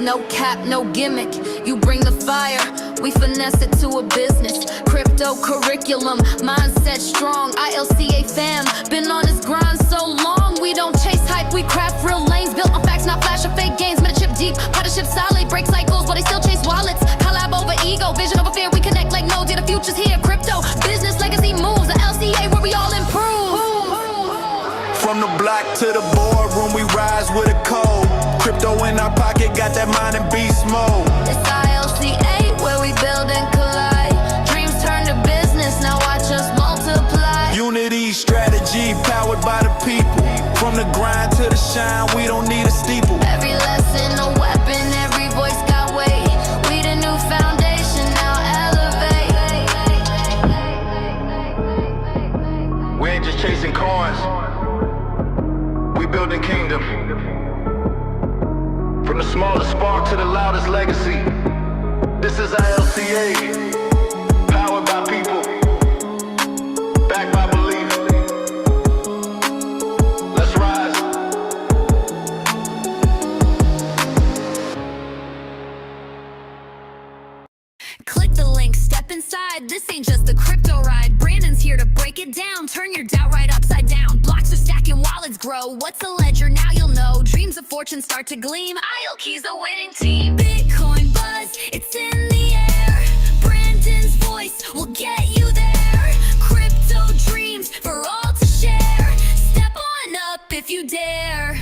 no cap, no gimmick. You bring the fire, we finesse it to a business. Crypto curriculum, mindset strong. ILCA fam, been on this grind so long. We don't chase hype, we craft real lanes. Built on facts, not flash or fake gains. Meta chip deep, partnership solid. Break cycles, but they still chase wallets. Collab over ego, vision over fear. We connect like nodes, yeah, the future's here. Crypto, business, legacy moves. The LCA where we all improve. From the block to the boardroom, we rise with a code. Crypto in our pocket, got that mind in beast mode. It's ILCA where we build and collide. Dreams turn to business, now watch us multiply. Unity, strategy, powered by the people. From the grind to the shine, we don't need a steeple. Every lesson a weapon, every voice got weight. We the new foundation, now elevate. We ain't just chasing coins, we building kingdom. From the smallest spark to the loudest legacy. This is ILCA, powered by people, backed by belief. Let's rise. Click the link, step inside. This ain't just a crypto ride. Brandon's here to break it down. Turn your doubt right upside down. Blocks are stacking, wallets grow. What's a ledger? Now you'll know. Dreams of fortune start to gleam. ILCA's the winning team. Bitcoin buzz, it's in the air. Brandon's voice will get you there. Crypto dreams for all to share. Step on up if you dare.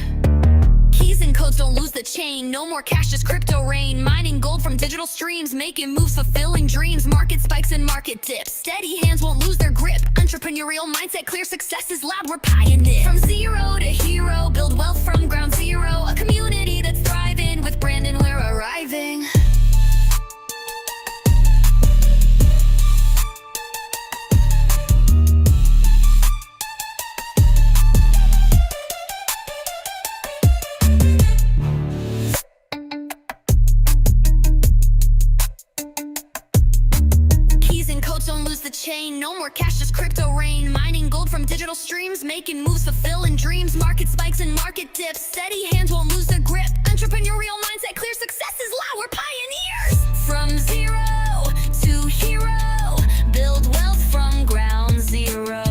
Keys and codes, don't lose the chain. No more cash, just crypto rain. Mining gold from digital streams, making moves, fulfilling dreams. Market spikes and market dips. Steady hands won't lose their grip. Entrepreneurial mindset, clear success is loud, we're pioneers. From zero to hero, build wealth from ground zero. A community that's thriving. With Brandon, we're arriving. Don't lose the chain, no more cash, just crypto rain. Mining gold from digital streams, making moves, fulfilling dreams. Market spikes and market dips, steady hands won't lose their grip. Entrepreneurial mindset, clear success is loud, we're pioneers. From zero to hero, build wealth from ground zero.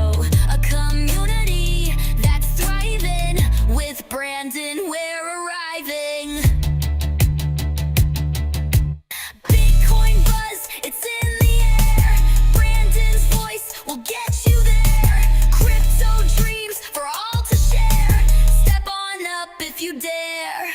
A community that's thriving. With Brandon, we're arriving. Bitcoin buzz, it's in the air. Brandon's voice will get you there. Crypto dreams for all to share. Step on up if you dare.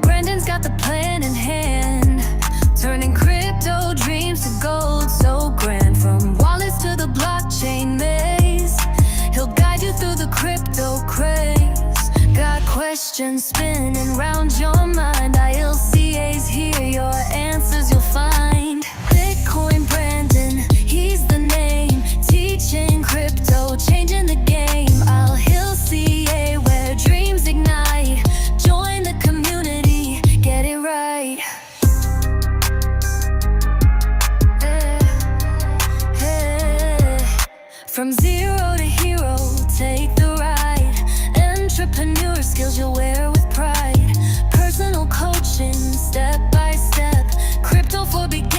Brandon's got the plan in hand, turning crypto dreams to gold so grand. From wallets to the blockchain maze, he'll guide you through the crypto craze. Got questions spinning round your mind. ILCA's here, your answers you'll find. Bitcoin Brandon, he's the name. Teaching crypto, changing the game. ILCA, where dreams ignite. Join the community, get it right. From zero to hero, take the ride. Entrepreneur skills you'll wear with pride. Personal coaching, step by step. Crypto for beginners.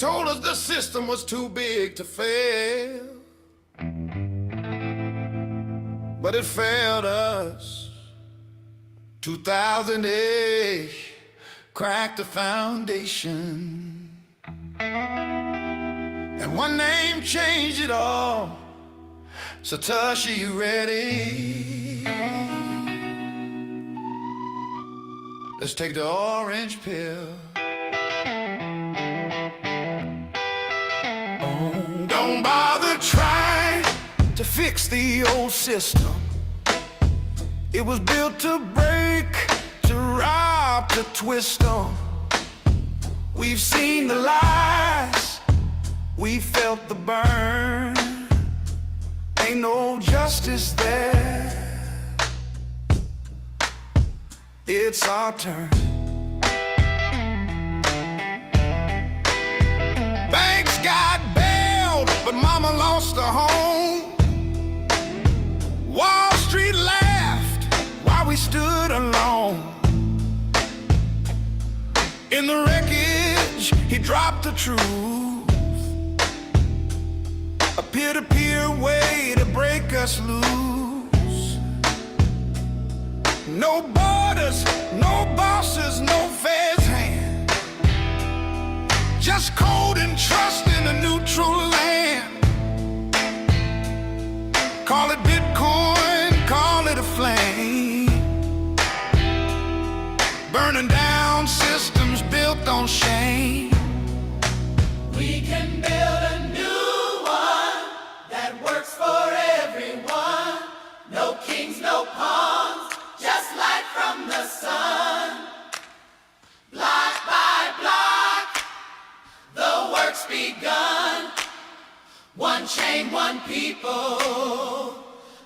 told us the system was too big to fail, but it failed us. 2008 cracked the foundation, and one name changed it all. So Tasha, you ready? Let's take the orange pill. Oh, don't bother trying to fix the old system. It was built to break, to rob, to twist on. We've seen the lies, we felt the burn. Ain't no justice there. It's our turn. Banks got bailed, but mama lost her home. Wall Street laughed while we stood alone. In the wreckage, he dropped the truth. A peer-to-peer way to break us loose. No borders, no bosses, no Fed's hand. Just code and trust in a neutral land. Call it Bitcoin, call it a flame. Burning down systems built on shame. We can build a new one that works for everyone. No kings, no pawns, just light from the sun. Block by block, the work's begun. One chain, one people,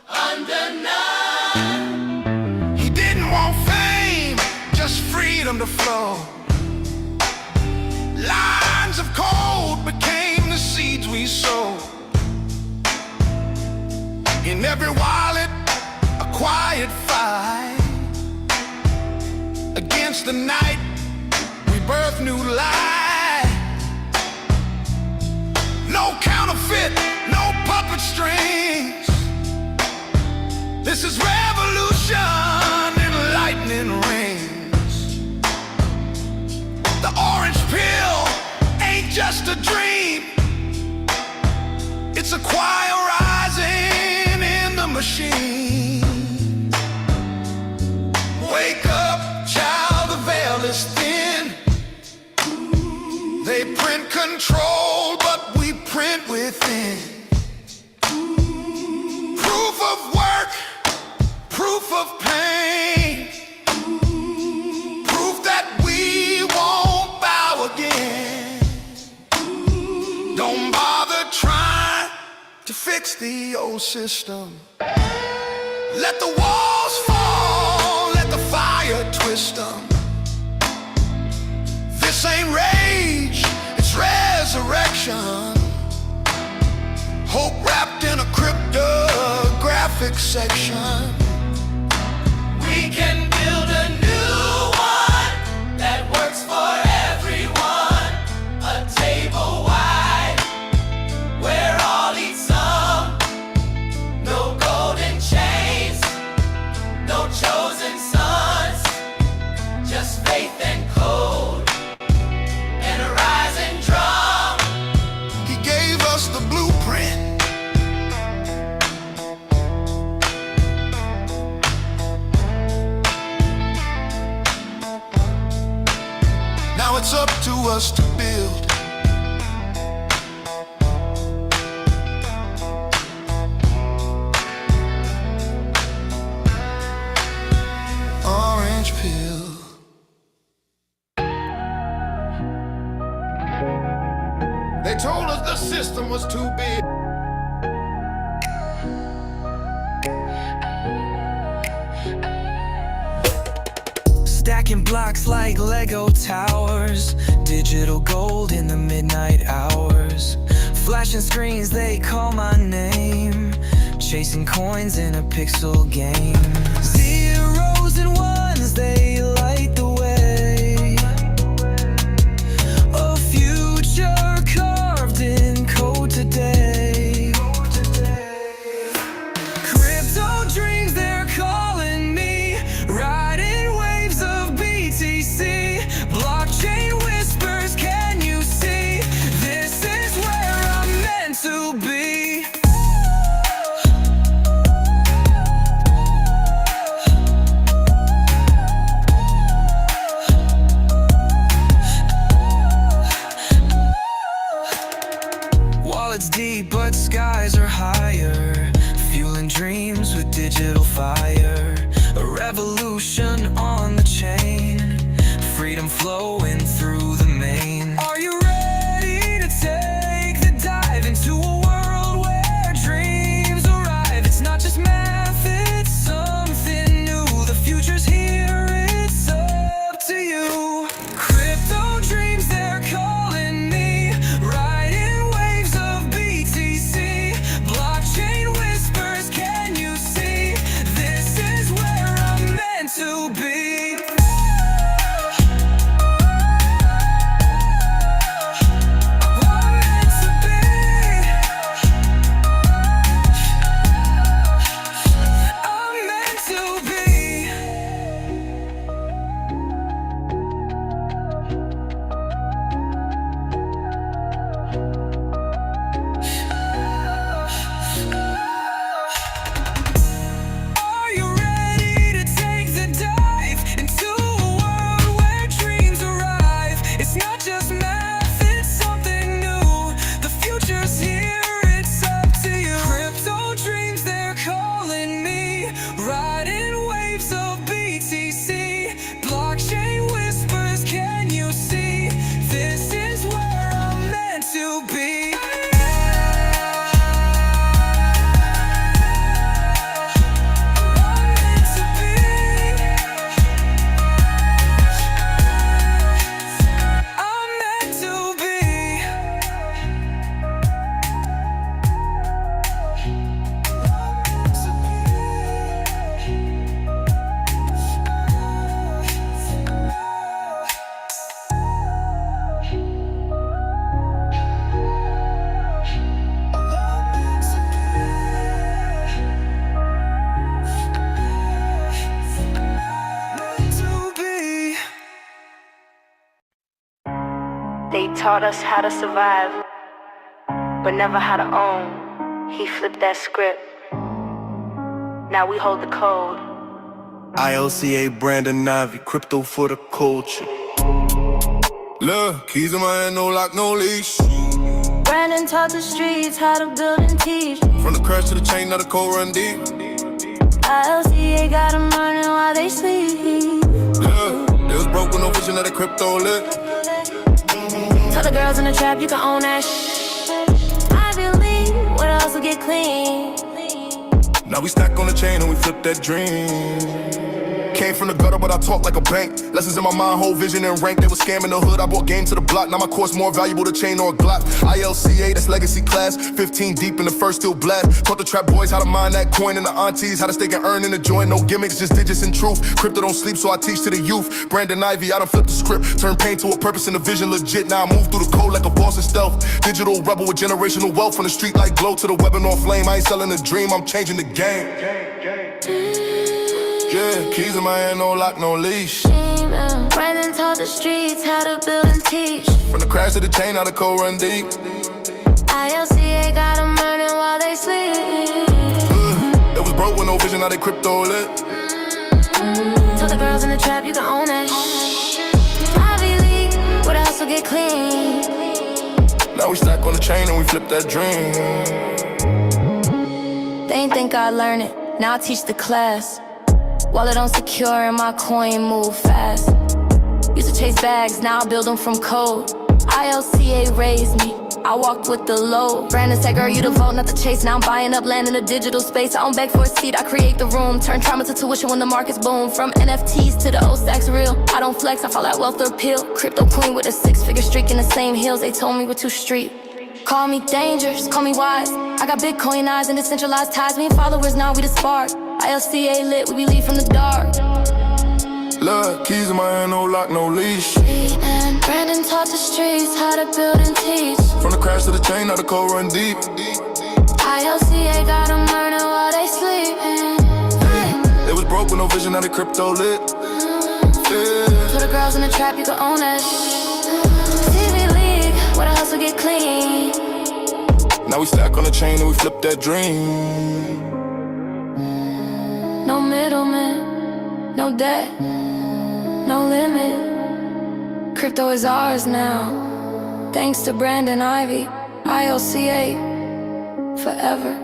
under none. He didn't want fame, just freedom to flow. Lines of code became the seeds we sowed. In every wallet, a quiet fight. Against the night, we birth new light. No counterfeit, no puppet strings. This is revolution in lightning rings. The orange pill ain't just a dream. It's a choir rising in the machine. Wake up, child, the veil is thin. They print control, but we print within. Proof of work, proof of pain. Proof that we won't bow again. Don't bother trying to fix the old system. Let the walls fall, let the fire twist them. This ain't rage, it's resurrection. Hope wrapped in a cryptographic section. We can build a new one that works for everyone. A table wide, where all eat some. No golden chains, no chosen sons. Just faith and code, and a rising drum. He gave us the blueprint. Now it's up to us to build. Orange pill. They told us the system was too big. Stacking blocks like Lego towers. Digital gold in the midnight hours. Flashing screens, they call my name. Chasing coins in a pixel game. Zeros and ones, they light the way. A future Wallets deep, but skies are higher. Fueling dreams with digital fire. A revolution on the chain. Freedom flowing through the main. Are you ready to take the dive into a world where dreams arrive? It's not just math, it's something new. The future's here, it's up to you. Crypto dreams, they're calling me. Riding waves of BTC. Blockchain whispers, can you see? This is where I'm meant to be. They taught us how to survive, but never how to own. He flipped that script. Now we hold the code. ILCA, Brandon Ivey, crypto for the culture. Look, keys in my hand, no lock, no leash. Brandon taught the streets how to build and teach. From the crash to the chain, now the code run deep. ILCA got them running while they sleep. Look, they was broke with no vision of the crypto lit. Tell the girls in the trap you can own that I believe what else will get clean. Now we stack on the chain and we flip that dream. Came from the gutter, but I talk like a bank. Lessons in my mind, whole vision and rank. They were scamming the hood, I brought game to the block. Now my course more valuable to chain or a Glock. ILCA, that's legacy class. 15 deep in the first still blast. Taught the trap boys how to mine that coin, and the aunties how to stake and earn in the joint. No gimmicks, just digits and truth. Crypto don't sleep, so I teach to the youth. Brandon Ivey, I done flipped the script. Turn pain to a purpose and a vision legit. Now I move through the code like a boss in stealth. Digital rebel with generational wealth. From the street like glow to the webinar flame. I ain't selling a dream, I'm changing the game. Yeah, keys in my hand, no lock, no leash. Brandon taught the streets how to build and teach. From the crash to the chain, now the code run deep. ILCA got them running while they sleep. It was broke with no vision, now they crypto lit. Tell the girls in the trap you can own that Ivy League, what else will get clean? Now we stack on the chain and we flip that dream. They ain't think I'd learn it, now I teach the class. Wallet on secure and my coin move fast. Used to chase bags, now I build them from code. ILCA raised me, I walked with the load. Brandon said, girl, you the vote, not the chase. Now I'm buying up land in the digital space. I don't beg for a seat, I create the room. Turn trauma to tuition when the markets boom. From NFTs to the old stacks real. I don't flex, I fall out wealth or appeal. Crypto queen with a 6-figure streak in the same hills. They told me we're too street. Call me dangerous, call me wise. I got Bitcoin eyes and decentralized ties. Me and followers, now we the spark. ILCA lit, we lead from the dark. Look, keys in my hand, no lock, no leash. And Brandon taught the streets how to build and teach. From the crash to the chain, now the code run deep. ILCA got them learning while they sleeping. It was broke with no vision, now the crypto lit. To the girls in the trap, you can own that TV League, where the hustle get clean. Now we stack on the chain and we flip that dream. No middleman, no debt, no limit. Crypto is ours now, thanks to Brandon Ivey. ILCA forever.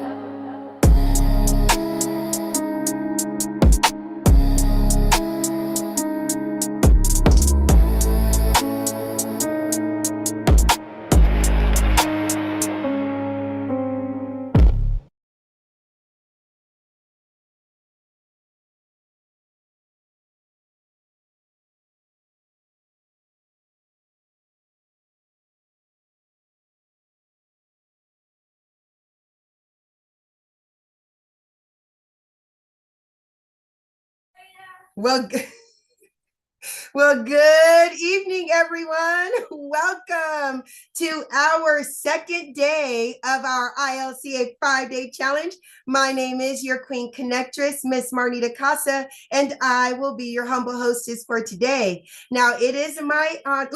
Well, well, good evening, everyone. Welcome to our second day of our ILCA 5-day challenge. My name is your Queen Connectress, Miss Marnita Casa, and I will be your humble hostess for today. Now, it is my honor.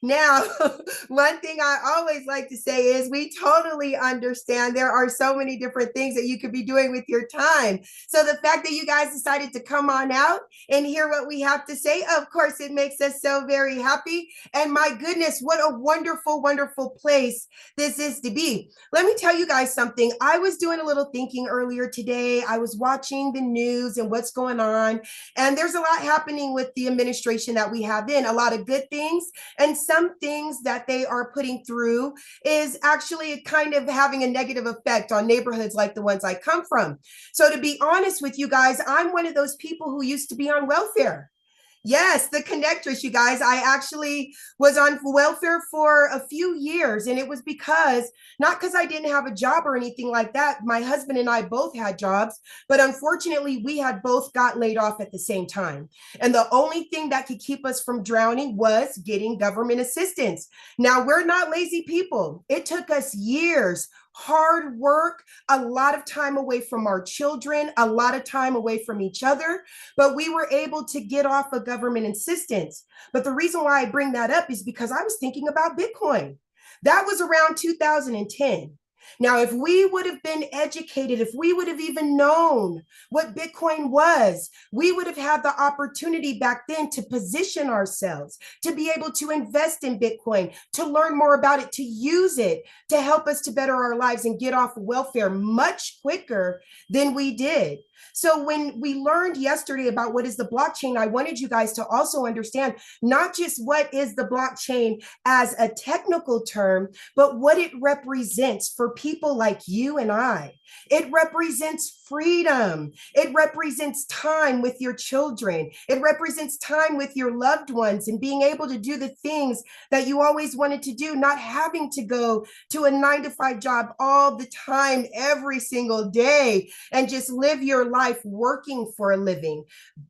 Now, one thing I always like to say is we totally understand there are so many different things that you could be doing with your time. So the fact that you guys decided to come on out and hear what we have to say, of course, it makes us so very happy. And my goodness, what a wonderful, wonderful place this is to be. Let me tell you guys something. I was doing a little thinking earlier today. I was watching the news and what's going on. And there's a lot happening with the administration that we have in, a lot of good things. And some things that they are putting through is actually kind of having a negative effect on neighborhoods like the ones I come from. So to be honest with you guys, I'm one of those people who used to be on welfare. Yes, the connectress, you guys. I actually was on welfare for a few years, and it was not because I didn't have a job or anything like that. My husband and I both had jobs, but unfortunately, we had both got laid off at the same time. And the only thing that could keep us from drowning was getting government assistance. Now, we're not lazy people. It took us years, hard work, a lot of time away from our children, a lot of time away from each other, but we were able to get off of government assistance. But the reason why I bring that up is because I was thinking about Bitcoin. That was around 2010. Now, if we would have been educated, if we would have even known what Bitcoin was, we would have had the opportunity back then to position ourselves, to be able to invest in Bitcoin, to learn more about it, to use it, to help us to better our lives and get off welfare much quicker than we did. So when we learned yesterday about what is the blockchain, I wanted you guys to also understand not just what is the blockchain as a technical term, but what it represents for people like you and I. It represents freedom. It represents time with your children. It represents time with your loved ones and being able to do the things that you always wanted to do, not having to go to a 9-to-5 job all the time, every single day, and just live your life working for a living.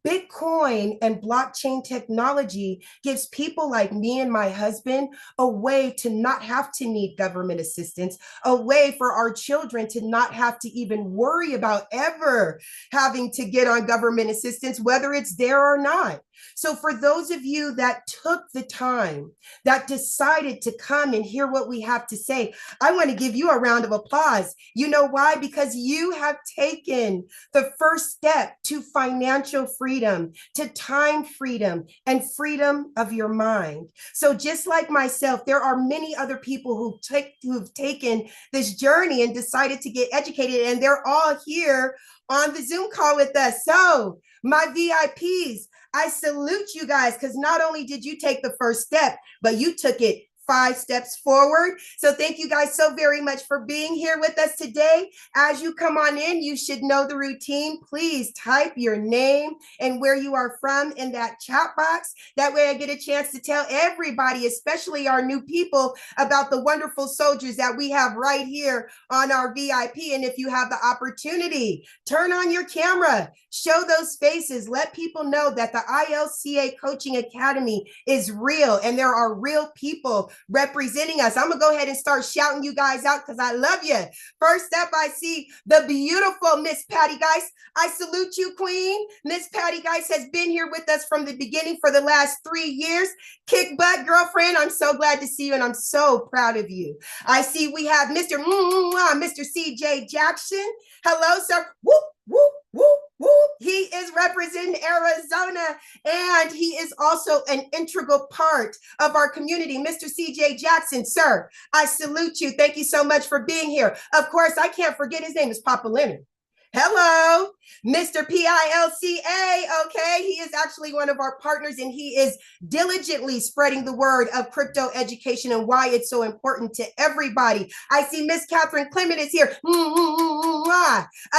Bitcoin and blockchain technology gives people like me and my husband a way to not have to need government assistance, a way for our children to not have to even worry about ever having to get on government assistance, whether it's there or not. So for those of you that took the time, that decided to come and hear what we have to say, I want to give you a round of applause. You know why? Because you have taken the first step to financial freedom, to time freedom, and freedom of your mind. So just like myself, there are many other people who've taken this journey and decided to get educated, and they're all here on the Zoom call with us. So my VIPs, I salute you guys, because not only did you take the first step, but you took it 5 steps forward. So thank you guys so very much for being here with us today. As you come on in, you should know the routine. Please type your name and where you are from in that chat box. That way I get a chance to tell everybody, especially our new people, about the wonderful soldiers that we have right here on our VIP. And if you have the opportunity, turn on your camera, show those faces, let people know that the ILCA Coaching Academy is real and there are real people representing us. I'm gonna go ahead and start shouting you guys out because I love you. First up, I see the beautiful Miss Patty Geist. I salute you, Queen. Miss Patty Geist has been here with us from the beginning for the last 3 years. Kick butt, girlfriend. I'm so glad to see you and I'm so proud of you. I see we have Mr. CJ Jackson. Hello, sir. Whoop, whoop, whoop. Woo! He is representing Arizona, and he is also an integral part of our community. Mr. CJ Jackson, sir, I salute you. Thank you so much for being here. Of course, I can't forget his name is Papa Leonard. Hello, Mr. PILCA. Okay, he is actually one of our partners, and he is diligently spreading the word of crypto education and why it's so important to everybody. I see Miss Catherine Clement is here.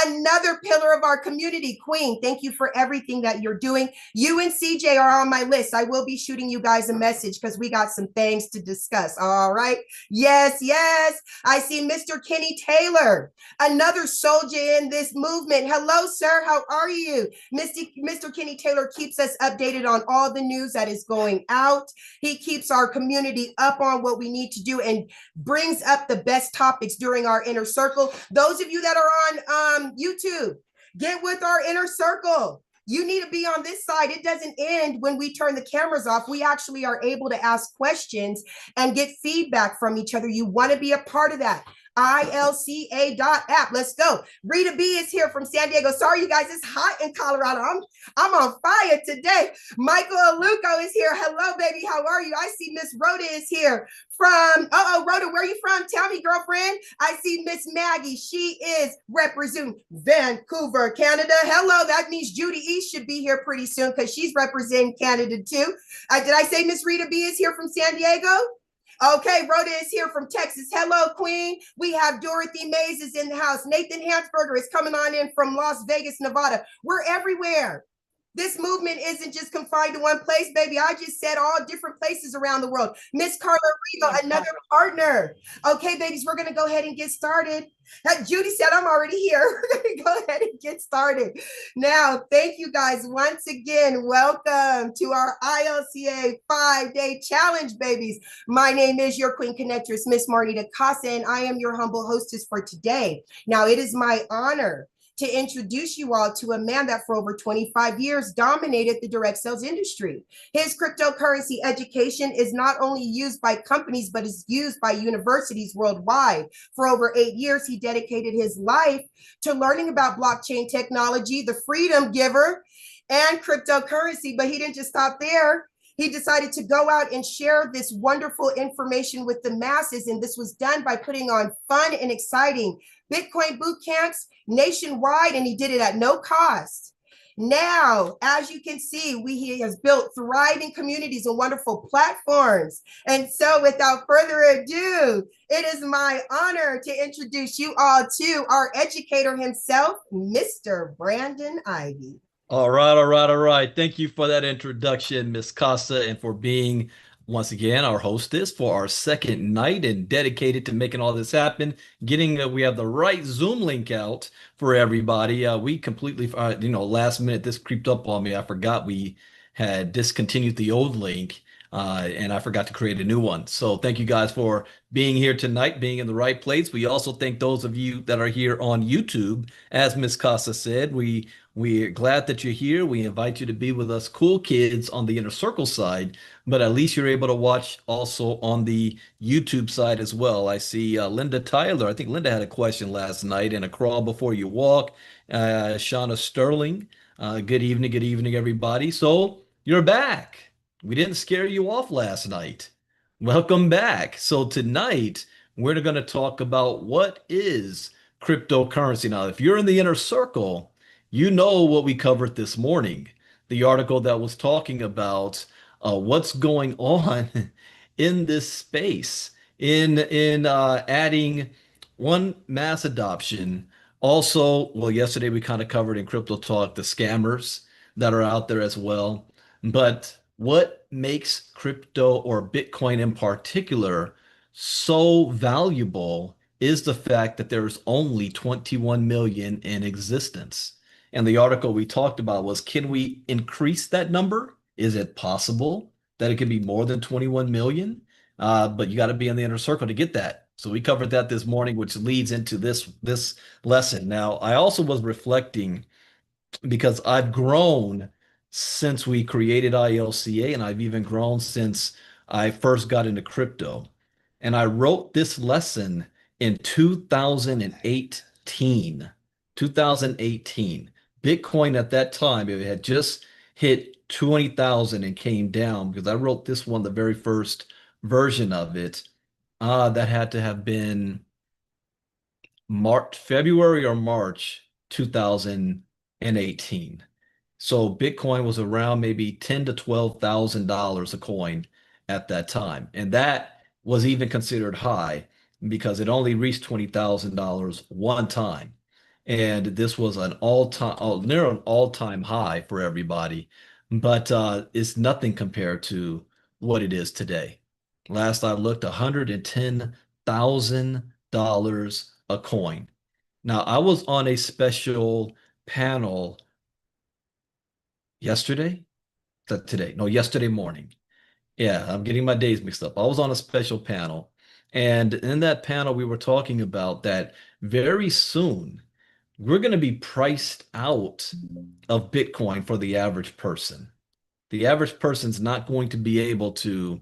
Another pillar of our community. Queen, thank you for everything that you're doing. You and CJ are on my list. I will be shooting you guys a message because we got some things to discuss. All right. Yes, yes. I see Mr. Kenny Taylor, another soldier in this movement. Hello, sir. How are you? Mr. Kenny Taylor keeps us updated on all the news that is going out. He keeps our community up on what we need to do and brings up the best topics during our inner circle. Those of you that are on YouTube, get with our inner circle. You need to be on this side. It doesn't end when we turn the cameras off. We actually are able to ask questions and get feedback from each other. You want to be a part of that. ILCA.app. Let's go. Rita B is here from San Diego. Sorry, you guys, it's hot in Colorado. I'm on fire today. Michael Aluco is here. Hello, baby. How are you? I see Miss Rhoda is here from, Rhoda, where are you from? Tell me, girlfriend. I see Miss Maggie. She is representing Vancouver, Canada. Hello, that means Judy East should be here pretty soon because she's representing Canada too. Did I say Miss Rita B is here from San Diego? Okay, Rhoda is here from Texas. Hello, Queen. We have Dorothy Mays is in the house. Nathan Hansberger is coming on in from Las Vegas, Nevada. We're everywhere. This movement isn't just confined to one place, baby. I just said all different places around the world. Miss Carla Rigo, another partner. Okay, babies, we're going to go ahead and get started. Judy said I'm already here. We're going to go ahead and get started. Now, thank you guys once again. Welcome to our ILCA 5-day challenge, babies. My name is your Queen Connectress, Miss Marnita Casa, and I am your humble hostess for today. Now, it is my honor to introduce you all to a man that for over 25 years dominated the direct sales industry. His cryptocurrency education is not only used by companies, but is used by universities worldwide. For over 8 years, he dedicated his life to learning about blockchain technology, the freedom giver, and cryptocurrency, but he didn't just stop there. He decided to go out and share this wonderful information with the masses, and this was done by putting on fun and exciting Bitcoin boot camps nationwide, and he did it at no cost. Now, as you can see, he has built thriving communities and wonderful platforms. And so without further ado, it is my honor to introduce you all to our educator himself, Mr. Brandon Ivey. All right. Thank you for that introduction, Miss Casa, and for being once again our hostess for our second night and dedicated to making all this happen. We have the right Zoom link out for everybody. We completely, last minute this creeped up on me. I forgot we had discontinued the old link. And I forgot to create a new one. So thank you guys for being here tonight, being in the right place. We also thank those of you that are here on YouTube. As Miss Casa said, we're glad that you're here. We invite you to be with us cool kids on the Inner Circle side, but at least you're able to watch also on the YouTube side as well. I see Linda Tyler. I think Linda had a question last night, and a crawl before you walk. Shauna Sterling. Good evening, everybody. So you're back. We didn't scare you off last night. Welcome back. So tonight, we're going to talk about what is cryptocurrency. Now, if you're in the inner circle, you know what we covered this morning. The article that was talking about what's going on in this space, in adding one, mass adoption. Also, well, yesterday we kind of covered in Crypto Talk the scammers that are out there as well. But what makes crypto or Bitcoin in particular so valuable is the fact that there's only 21 million in existence. And the article we talked about was, can we increase that number? Is it possible that it could be more than 21 million? But you got to be in the inner circle to get that. So we covered that this morning, which leads into this lesson. Now, I also was reflecting because I've grown since we created ILCA, and I've even grown since I first got into crypto. And I wrote this lesson in 2018. Bitcoin at that time, it had just hit 20,000 and came down because I wrote this one, the very first version of it. That had to have been February or March 2018. So Bitcoin was around maybe 10 to $12,000 a coin at that time. And that was even considered high because it only reached $20,000 one time. And this was an all-time, near an all-time high for everybody. But it's nothing compared to what it is today. Last I looked, $110,000 a coin. Now, I was on a special panel yesterday, that today, no, yesterday morning. Yeah, I'm getting my days mixed up. I was on a special panel, and in that panel, we were talking about that very soon we're going to be priced out of Bitcoin for the average person. The average person's not going to be able to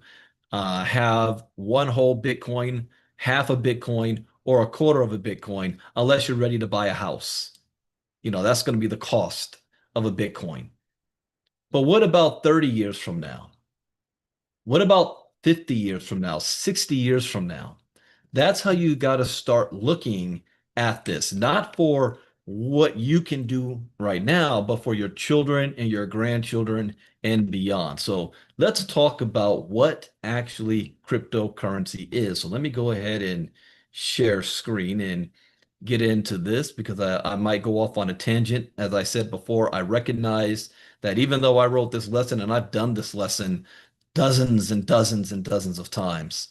have one whole Bitcoin, half a Bitcoin, or a quarter of a Bitcoin unless you're ready to buy a house. That's going to be the cost of a Bitcoin. But what about 30 years from now? What about 50 years from now, 60 years from now? That's how you got to start looking at this, not for what you can do right now, but for your children and your grandchildren and beyond. So let's talk about what actually cryptocurrency is. So let me go ahead and share screen and get into this because I might go off on a tangent. As I said before, I recognize that even though I wrote this lesson and I've done this lesson dozens and dozens and dozens of times,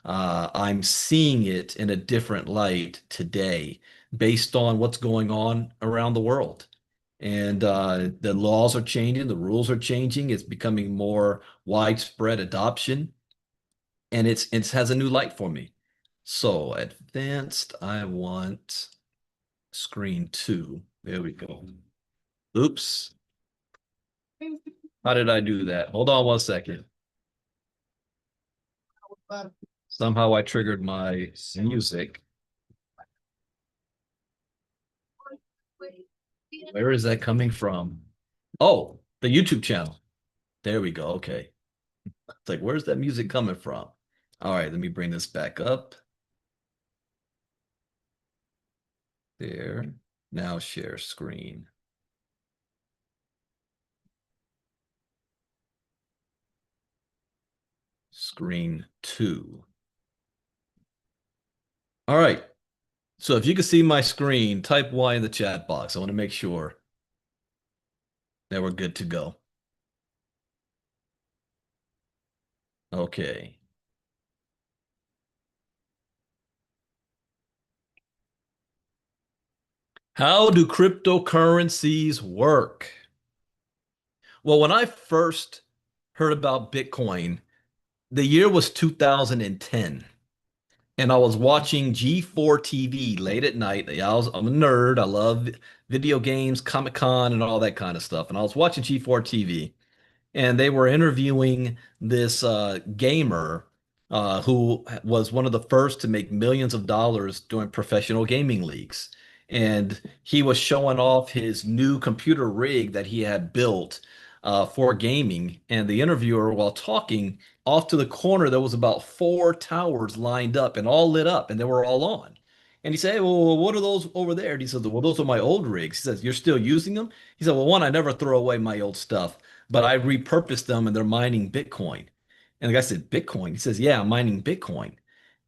I'm seeing it in a different light today based on what's going on around the world. And the laws are changing, the rules are changing, it's becoming more widespread adoption, and it has a new light for me. So advanced, I want screen 2. There we go. Oops. How did I do that? Hold on one second. Somehow I triggered my music. Where is that coming from? Oh, the YouTube channel. There we go. Okay. It's like, where's that music coming from? All right, let me bring this back up. There. Now share screen. Screen 2. All right. So if you can see my screen, type Y in the chat box. I want to make sure that we're good to go. Okay. How do cryptocurrencies work? Well, when I first heard about Bitcoin, the year was 2010. And I was watching G4 TV late at night. I'm a nerd. I love video games, Comic-Con, and all that kind of stuff. And I was watching G4 TV, and they were interviewing this gamer who was one of the first to make millions of dollars doing professional gaming leagues. And he was showing off his new computer rig that he had built for gaming. And the interviewer, while talking, off to the corner, there was about 4 towers lined up and all lit up, and they were all on. And he said, "Hey, well, what are those over there?" And he said, "Well, those are my old rigs." He says, "You're still using them?" He said, "Well, one, I never throw away my old stuff, but I repurposed them and they're mining Bitcoin." And the guy said, "Bitcoin?" He says, "Yeah, I'm mining Bitcoin."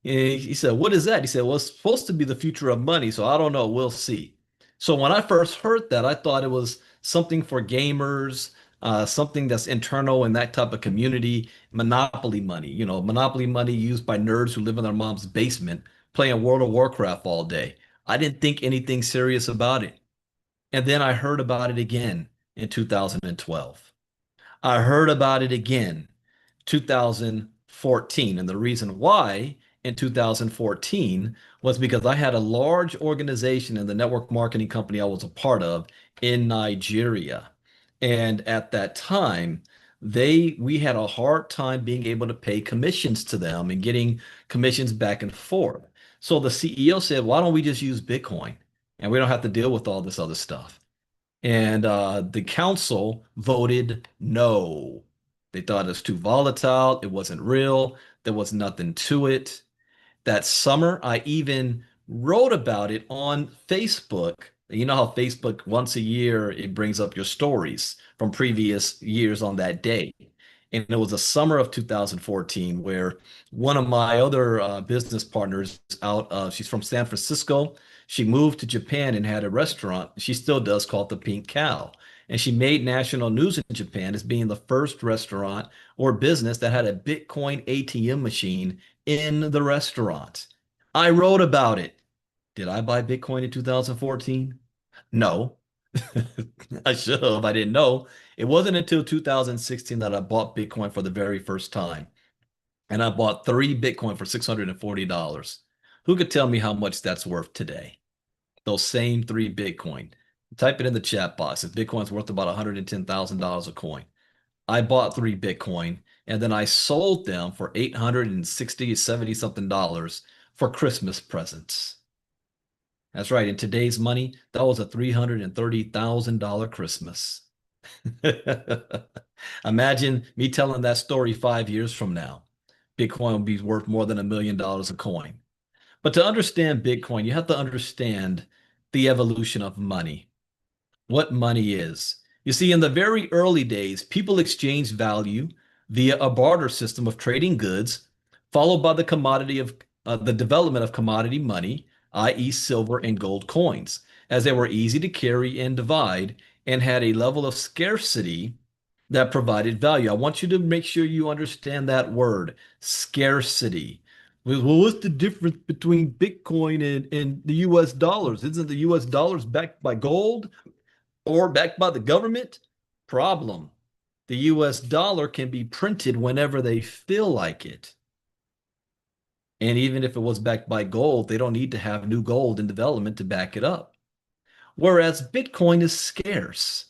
And he said, "What is that?" He said, "Well, it's supposed to be the future of money, so I don't know. We'll see." So when I first heard that, I thought it was something for gamers, something that's internal in that type of community, monopoly money, monopoly money used by nerds who live in their mom's basement playing World of Warcraft all day. I didn't think anything serious about it. And then I heard about it again in 2012. I heard about it again 2014. And the reason why in 2014 was because I had a large organization in the network marketing company I was a part of in Nigeria. And at that time, we had a hard time being able to pay commissions to them and getting commissions back and forth. So the CEO said, "Why don't we just use Bitcoin? And we don't have to deal with all this other stuff." And the council voted no. They thought it was too volatile. It wasn't real. There was nothing to it. That summer, I even wrote about it on Facebook. You know how Facebook, once a year, it brings up your stories from previous years on that day. And it was the summer of 2014 where one of my other business partners she's from San Francisco. She moved to Japan and had a restaurant. She still does, called the Pink Cow. And she made national news in Japan as being the first restaurant or business that had a Bitcoin ATM machine in the restaurant. I wrote about it. Did I buy Bitcoin in 2014? No. I should have. I didn't know. It wasn't until 2016 that I bought Bitcoin for the very first time. And I bought 3 Bitcoin for $640. Who could tell me how much that's worth today? Those same 3 Bitcoin. Type it in the chat box. If Bitcoin's worth about $110,000 a coin. I bought 3 Bitcoin and then I sold them for 860, 70 something dollars for Christmas presents. That's right. In today's money, that was a $330,000 Christmas. Imagine me telling that story 5 years from now. Bitcoin will be worth more than $1 million a coin. But to understand Bitcoin, you have to understand the evolution of money, what money is. You see, in the very early days, people exchanged value via a barter system of trading goods, followed by the development of commodity money, i.e., silver and gold coins, as they were easy to carry and divide and had a level of scarcity that provided value. I want you to make sure you understand that word, scarcity. Well, what's the difference between Bitcoin and the US dollars? Isn't the US dollars backed by gold or backed by the government? Problem. The US dollar can be printed whenever they feel like it. And even if it was backed by gold, they don't need to have new gold in development to back it up. Whereas Bitcoin is scarce.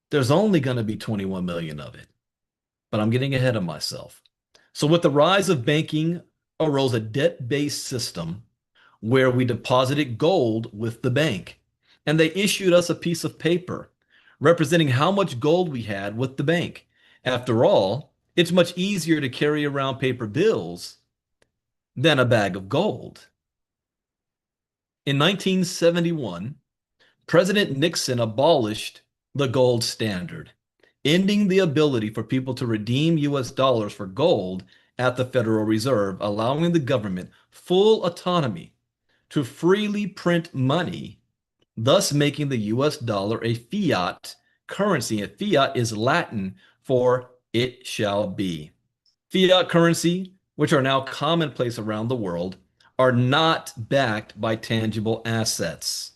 There's only going to be 21 million of it. But I'm getting ahead of myself. So with the rise of banking arose a debt-based system where we deposited gold with the bank. And they issued us a piece of paper representing how much gold we had with the bank. After all, it's much easier to carry around paper bills than a bag of gold. In 1971, President Nixon abolished the gold standard, ending the ability for people to redeem US dollars for gold at the Federal Reserve, allowing the government full autonomy to freely print money, thus making the US dollar a fiat currency. And fiat is Latin for it shall be. Fiat currency, which are now commonplace around the world, are not backed by tangible assets,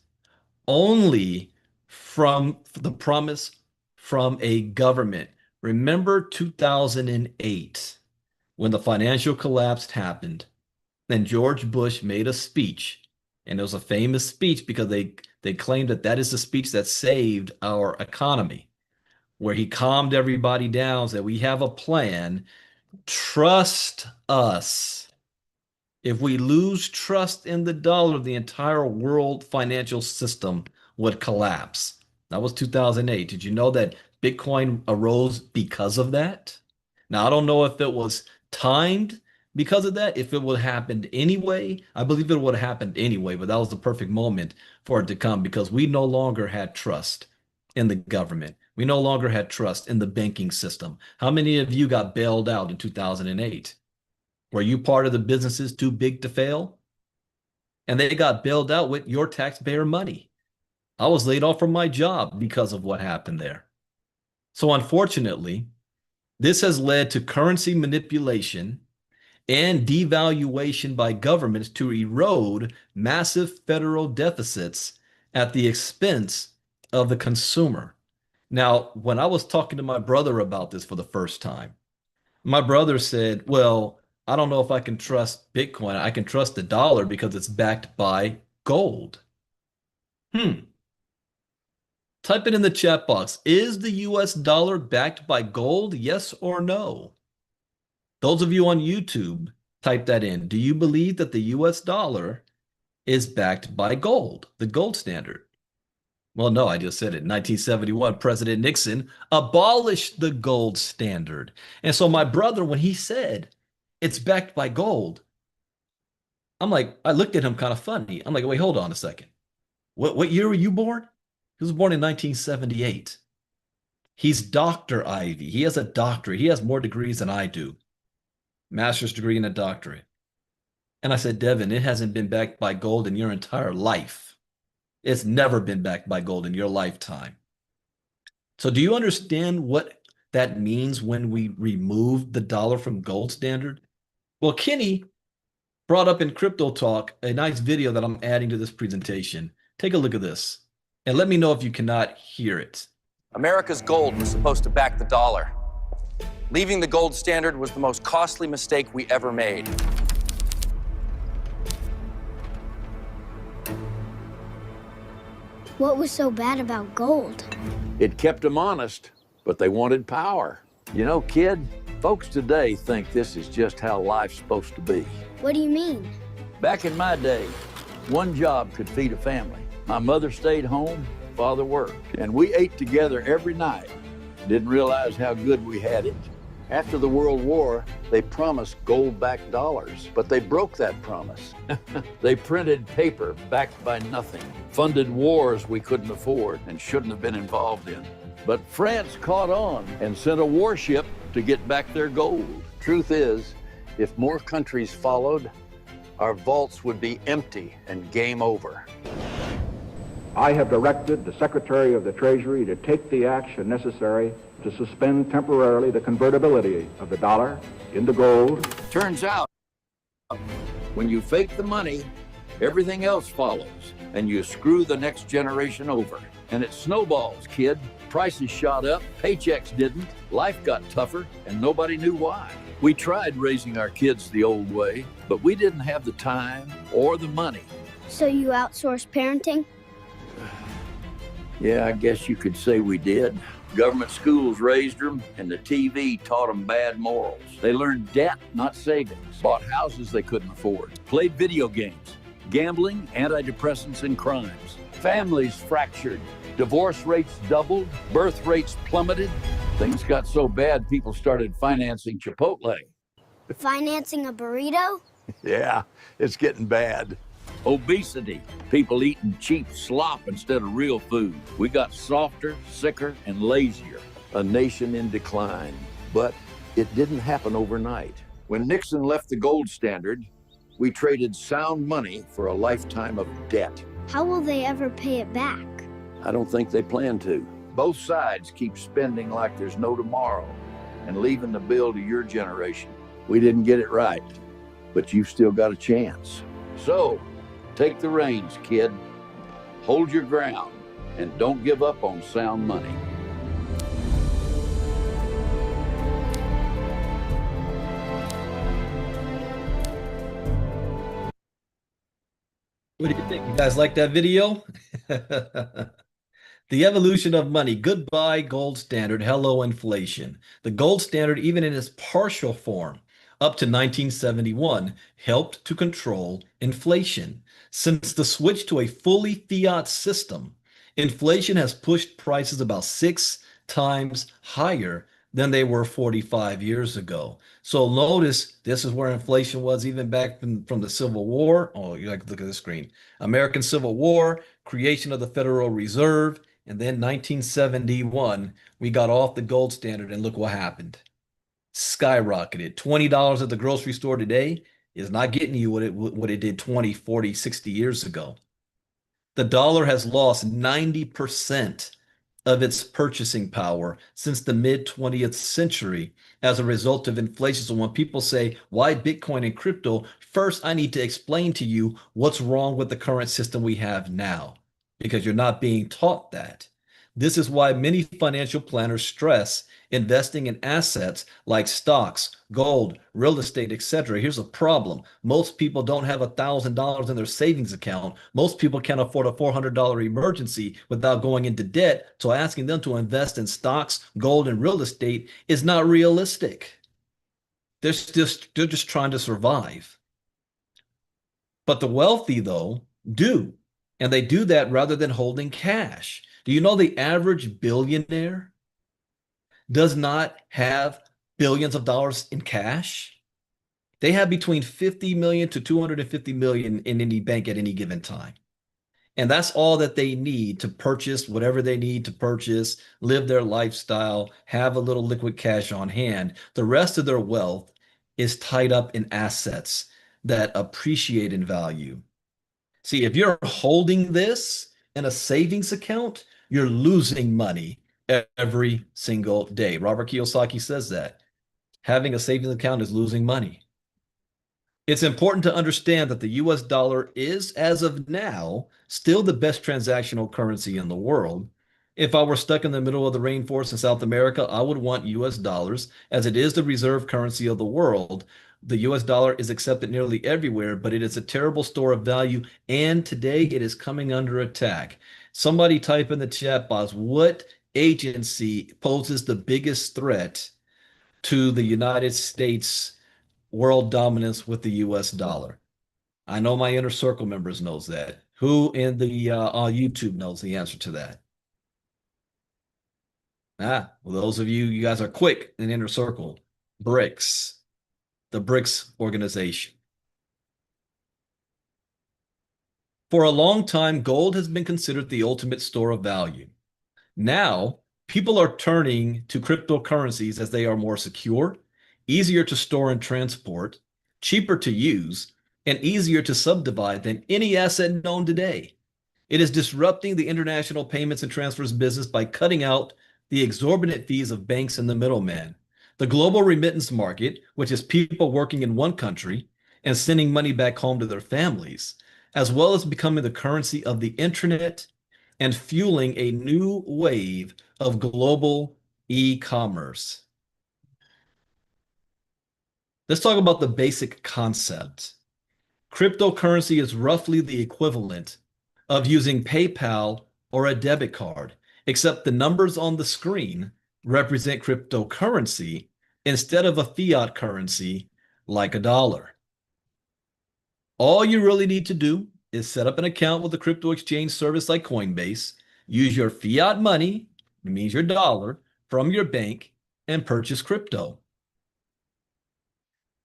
only from the promise from a government. Remember 2008, when the financial collapse happened, and George Bush made a speech, and it was a famous speech because they claimed that that is the speech that saved our economy, where he calmed everybody down, said, we have a plan. Trust us. If we lose trust in the dollar, the entire world financial system would collapse. That was 2008. Did you know that Bitcoin arose because of that? Now, I don't know if it was timed because of that, if it would have happened anyway. I believe it would have happened anyway, but that was the perfect moment for it to come because we no longer had trust in the government. We no longer had trust in the banking system. How many of you got bailed out in 2008? Were you part of the businesses too big to fail? And they got bailed out with your taxpayer money. I was laid off from my job because of what happened there. So unfortunately, this has led to currency manipulation and devaluation by governments to erode massive federal deficits at the expense of the consumer. Now, when I was talking to my brother about this for the first time, my brother said, well, I don't know if I can trust Bitcoin. I can trust the dollar because it's backed by gold. Type it in the chat box. Is the US dollar backed by gold? Yes or no? Those of you on YouTube, type that in. Do you believe that the US dollar is backed by gold, the gold standard? Well, no, I just said it. 1971, President Nixon abolished the gold standard. And so my brother, when he said it's backed by gold, I'm like, I looked at him kind of funny. I'm like, wait, hold on a second. What year were you born? He was born in 1978. He's Dr. Ivey. He has a doctorate. He has more degrees than I do. Master's degree and a doctorate. And I said, Devin, it hasn't been backed by gold in your entire life. It's never been backed by gold in your lifetime. So do you understand what that means when we remove the dollar from gold standard? Well, Kenny brought up in Crypto Talk a nice video that I'm adding to this presentation. Take a look at this and let me know if you cannot hear it. America's gold was supposed to back the dollar. Leaving the gold standard was the most costly mistake we ever made. What was so bad about gold? It kept them honest, but they wanted power. You know, kid, folks today think this is just how life's supposed to be. What do you mean? Back in my day, one job could feed a family. My mother stayed home, father worked, and we ate together every night. Didn't realize how good we had it. After the World War, they promised gold-backed dollars, but they broke that promise. They printed paper backed by nothing, funded wars we couldn't afford and shouldn't have been involved in. But France caught on and sent a warship to get back their gold. Truth is, if more countries followed, our vaults would be empty and game over. I have directed the Secretary of the Treasury to take the action necessary to suspend temporarily the convertibility of the dollar into gold. Turns out, when you fake the money, everything else follows, and you screw the next generation over. And it snowballs, kid. Prices shot up, paychecks didn't, life got tougher, and nobody knew why. We tried raising our kids the old way, but we didn't have the time or the money. So you outsourced parenting? Yeah, I guess you could say we did. Government schools raised them, and the TV taught them bad morals. They learned debt, not savings, bought houses they couldn't afford, played video games, gambling, antidepressants, and crimes. Families fractured, divorce rates doubled, birth rates plummeted. Things got so bad, people started financing Chipotle. Financing a burrito? Yeah, it's getting bad. Obesity, people eating cheap slop instead of real food. We got softer, sicker, and lazier. A nation in decline. But it didn't happen overnight. When Nixon left the gold standard, we traded sound money for a lifetime of debt. How will they ever pay it back? I don't think they plan to. Both sides keep spending like there's no tomorrow and leaving the bill to your generation. We didn't get it right, but you've still got a chance. So, take the reins, kid. Hold your ground and don't give up on sound money. What do you think? You guys like that video? The evolution of money. Goodbye, gold standard. Hello, inflation. The gold standard, even in its partial form, up to 1971, helped to control inflation. Since the switch to a fully fiat system, inflation has pushed prices about 6 times higher than they were 45 years ago. So notice this is where inflation was even back from the Civil War. Oh, you like to look at the screen. American Civil War, creation of the Federal Reserve, and then 1971, we got off the gold standard and look what happened. Skyrocketed. $20 at the grocery store today is not getting you what it did 20, 40, 60 years ago. The dollar has lost 90% of its purchasing power since the mid-20th century as a result of inflation. So when people say, why Bitcoin and crypto? First, I need to explain to you what's wrong with the current system we have now, because you're not being taught that. This is why many financial planners stress investing in assets like stocks, gold, real estate, etc. Here's a problem. Most people don't have $1,000 in their savings account. Most people can't afford a $400 emergency without going into debt. So asking them to invest in stocks, gold, and real estate is not realistic. They're just trying to survive. But the wealthy, though, do. And they do that rather than holding cash. Do you know the average billionaire does not have billions of dollars in cash? They have between 50 million to 250 million in any bank at any given time. And that's all that they need to purchase whatever they need to purchase, live their lifestyle, have a little liquid cash on hand. The rest of their wealth is tied up in assets that appreciate in value. See, if you're holding this in a savings account, you're losing money every single day. Robert Kiyosaki says that. Having a savings account is losing money. It's important to understand that the US dollar is, as of now, still the best transactional currency in the world. If I were stuck in the middle of the rainforest in South America, I would want US dollars, as it is the reserve currency of the world. The US dollar is accepted nearly everywhere, but it is a terrible store of value, and today it is coming under attack. Somebody type in the chat box, what agency poses the biggest threat to the United States world dominance with the US dollar? I know my inner circle members knows that. Who in the on YouTube knows the answer to that? Well, those of you, you guys are quick in inner circle. BRICS, the BRICS organization. For a long time, gold has been considered the ultimate store of value. Now, people are turning to cryptocurrencies as they are more secure, easier to store and transport, cheaper to use, and easier to subdivide than any asset known today. It is disrupting the international payments and transfers business by cutting out the exorbitant fees of banks and the middleman. The global remittance market, which is people working in one country and sending money back home to their families, as well as becoming the currency of the internet and fueling a new wave of global e-commerce. Let's talk about the basic concept. Cryptocurrency is roughly the equivalent of using PayPal or a debit card, except the numbers on the screen represent cryptocurrency instead of a fiat currency like a dollar. All you really need to do is set up an account with a crypto exchange service like Coinbase, use your fiat money, it means your dollar, from your bank, and purchase crypto.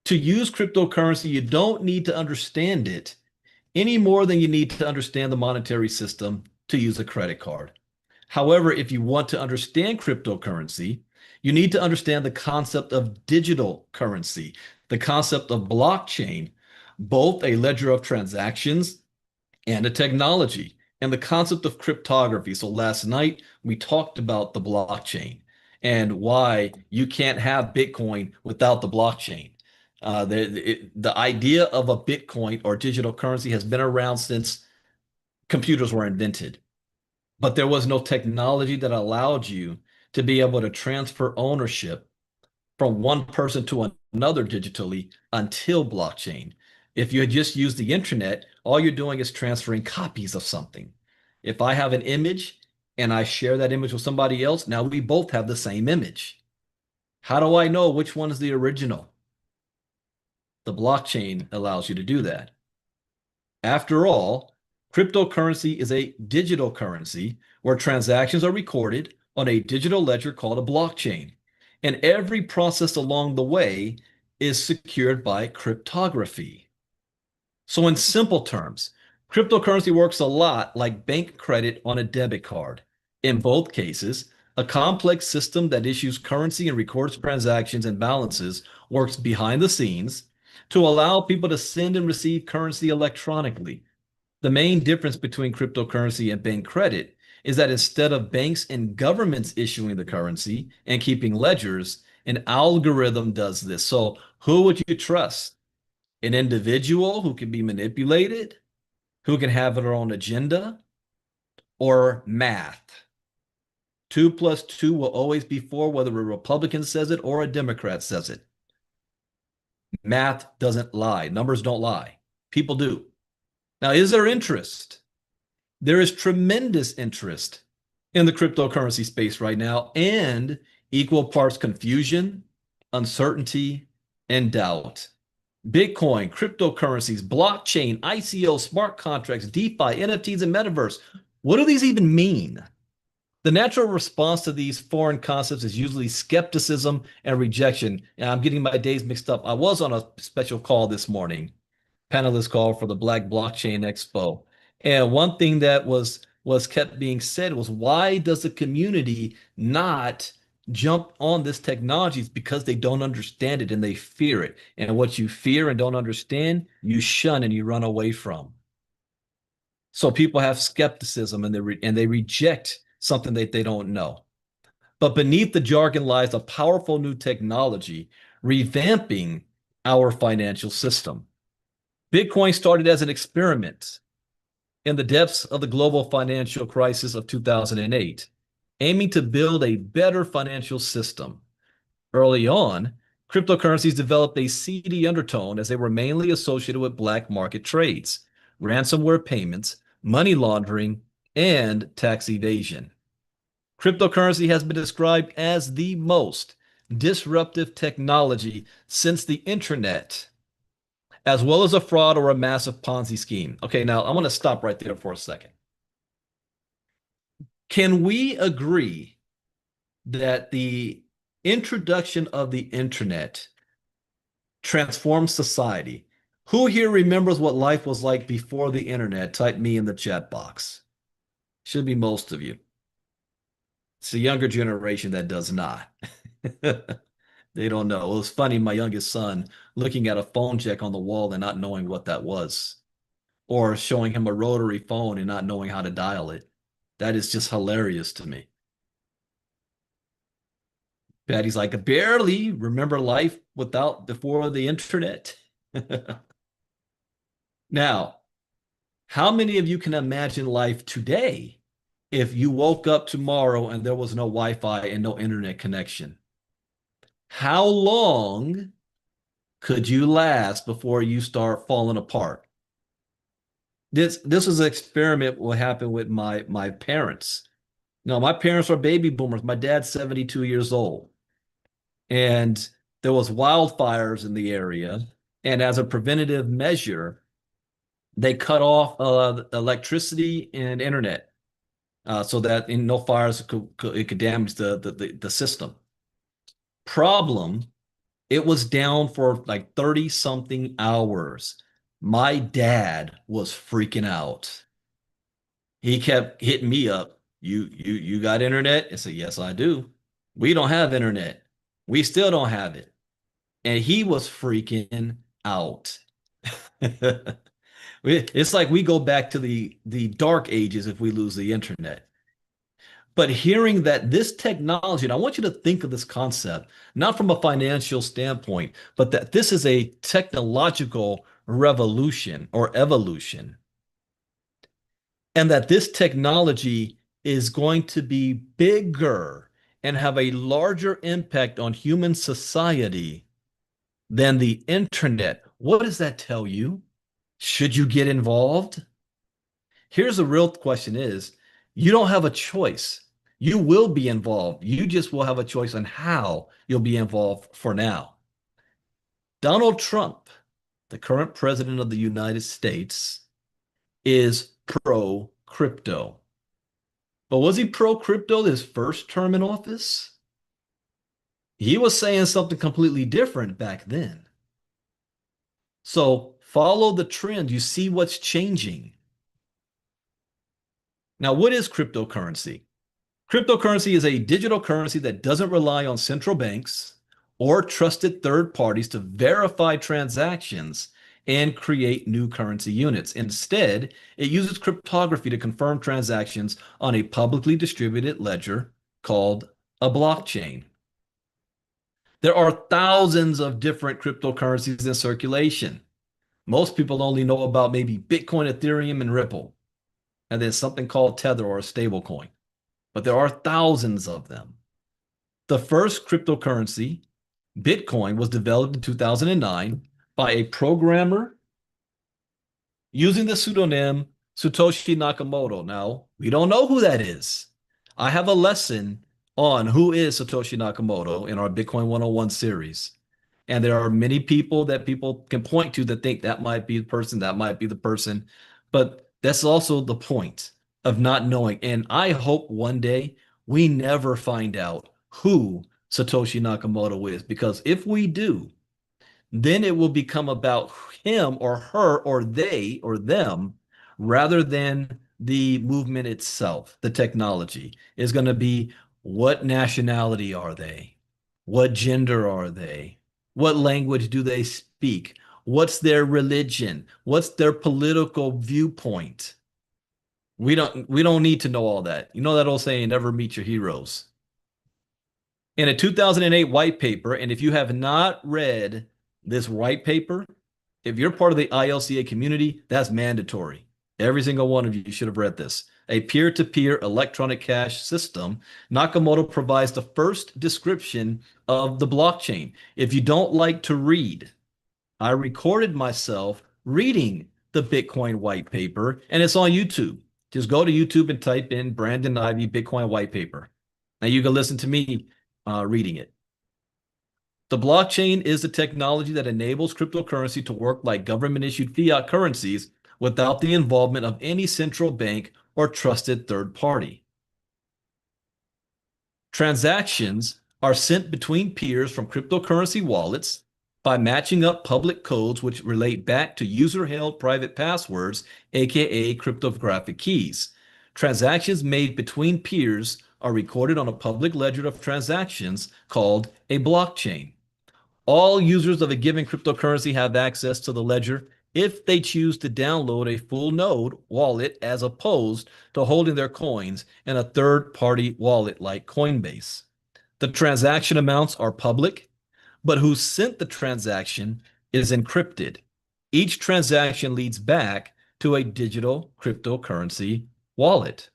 To use cryptocurrency, you don't need to understand it any more than you need to understand the monetary system to use a credit card. However, if you want to understand cryptocurrency, you need to understand the concept of digital currency, the concept of blockchain, both a ledger of transactions and a technology, and the concept of cryptography. So last night, we talked about the blockchain and why you can't have Bitcoin without the blockchain. The idea of a Bitcoin or digital currency has been around since computers were invented, but there was no technology that allowed you to be able to transfer ownership from one person to another digitally until blockchain. If you had just used the internet, all you're doing is transferring copies of something. If I have an image and I share that image with somebody else, now we both have the same image. How do I know which one is the original? The blockchain allows you to do that. After all, cryptocurrency is a digital currency where transactions are recorded on a digital ledger called a blockchain, and every process along the way is secured by cryptography. So in simple terms, cryptocurrency works a lot like bank credit on a debit card. In both cases, a complex system that issues currency and records transactions and balances works behind the scenes to allow people to send and receive currency electronically. The main difference between cryptocurrency and bank credit is that instead of banks and governments issuing the currency and keeping ledgers, an algorithm does this. So who would you trust? An individual who can be manipulated, who can have their own agenda, or math? 2 plus 2 will always be 4, whether a Republican says it or a Democrat says it. Math doesn't lie. Numbers don't lie. People do. Now, is there interest? There is tremendous interest in the cryptocurrency space right now, and equal parts confusion, uncertainty, and doubt. Bitcoin, cryptocurrencies, blockchain, ICO, smart contracts, DeFi, NFTs, and metaverse. What do these even mean? The natural response to these foreign concepts is usually skepticism and rejection. And I'm getting my days mixed up. I was on a special call this morning, panelist call for the Black Blockchain Expo. And one thing that was kept being said was, why does the community not jump on this technology? It's because they don't understand it and they fear it. And what you fear and don't understand, you shun and you run away from. So people have skepticism and they reject something that they don't know. But beneath the jargon lies a powerful new technology revamping our financial system. Bitcoin started as an experiment in the depths of the global financial crisis of 2008, aiming to build a better financial system. Early on, cryptocurrencies developed a seedy undertone as they were mainly associated with black market trades, ransomware payments, money laundering, and tax evasion. Cryptocurrency has been described as the most disruptive technology since the internet, as well as a fraud or a massive Ponzi scheme. Okay, now I want to stop right there for a second. Can we agree that the introduction of the internet transformed society? Who here remembers what life was like before the internet? Type me in the chat box. Should be most of you. It's the younger generation that does not. They don't know. It was funny, my youngest son looking at a phone jack on the wall and not knowing what that was, or showing him a rotary phone and not knowing how to dial it. That is just hilarious to me. Patty's like, I barely remember life before the internet. Now, how many of you can imagine life today if you woke up tomorrow and there was no Wi-Fi and no internet connection? How long could you last before you start falling apart? This was an experiment what happened with my parents. No, my parents are baby boomers. My dad's 72 years old. And there was wildfires in the area. And as a preventative measure, they cut off electricity and internet so that no fires could damage the system. Problem, it was down for like 30 something hours. My dad was freaking out. He kept hitting me up. You got internet? I said, yes, I do. We don't have internet. We still don't have it. And he was freaking out. It's like we go back to the dark ages if we lose the internet. But hearing that this technology, and I want you to think of this concept, not from a financial standpoint, but that this is a technological revolution or evolution, and that this technology is going to be bigger and have a larger impact on human society than the internet. What does that tell you? Should you get involved? Here's the real question is, you don't have a choice. You will be involved. You just will have a choice on how you'll be involved for now. Donald Trump, the current president of the United States, is pro-crypto. But was he pro-crypto his first term in office? He was saying something completely different back then. So follow the trend. You see what's changing. Now, what is cryptocurrency? Cryptocurrency is a digital currency that doesn't rely on central banks or trusted third parties to verify transactions and create new currency units. Instead, it uses cryptography to confirm transactions on a publicly distributed ledger called a blockchain. There are thousands of different cryptocurrencies in circulation. Most people only know about maybe Bitcoin, Ethereum, and Ripple, and then something called Tether or a stablecoin. But there are thousands of them. The first cryptocurrency, Bitcoin, was developed in 2009 by a programmer using the pseudonym Satoshi Nakamoto. Now, we don't know who that is. I have a lesson on who is Satoshi Nakamoto in our Bitcoin 101 series. And there are many people that people can point to that think that might be the person, that might be the person. But that's also the point of not knowing. And I hope one day we never find out who Satoshi Nakamoto is, because if we do, then it will become about him or her or they or them rather than the movement itself. The technology is going to be, what nationality are they? What gender are they? What language do they speak? What's their religion? What's their political viewpoint? We don't need to know all that. You know that old saying, never meet your heroes. In a 2008 white paper, and if you have not read this white paper, if you're part of the ILCA community, that's mandatory. Every single one of you should have read this. A peer-to-peer electronic cash system, Nakamoto provides the first description of the blockchain. If you don't like to read, I recorded myself reading the Bitcoin white paper, and it's on YouTube. Just go to YouTube and type in Brandon Ivey Bitcoin white paper. Now you can listen to me reading it. The blockchain is the technology that enables cryptocurrency to work like government-issued fiat currencies without the involvement of any central bank or trusted third party. Transactions are sent between peers from cryptocurrency wallets by matching up public codes which relate back to user-held private passwords, aka cryptographic keys. Transactions made between peers are recorded on a public ledger of transactions called a blockchain. All users of a given cryptocurrency have access to the ledger if they choose to download a full node wallet as opposed to holding their coins in a third-party wallet like Coinbase. The transaction amounts are public, but who sent the transaction is encrypted. Each transaction leads back to a digital cryptocurrency wallet.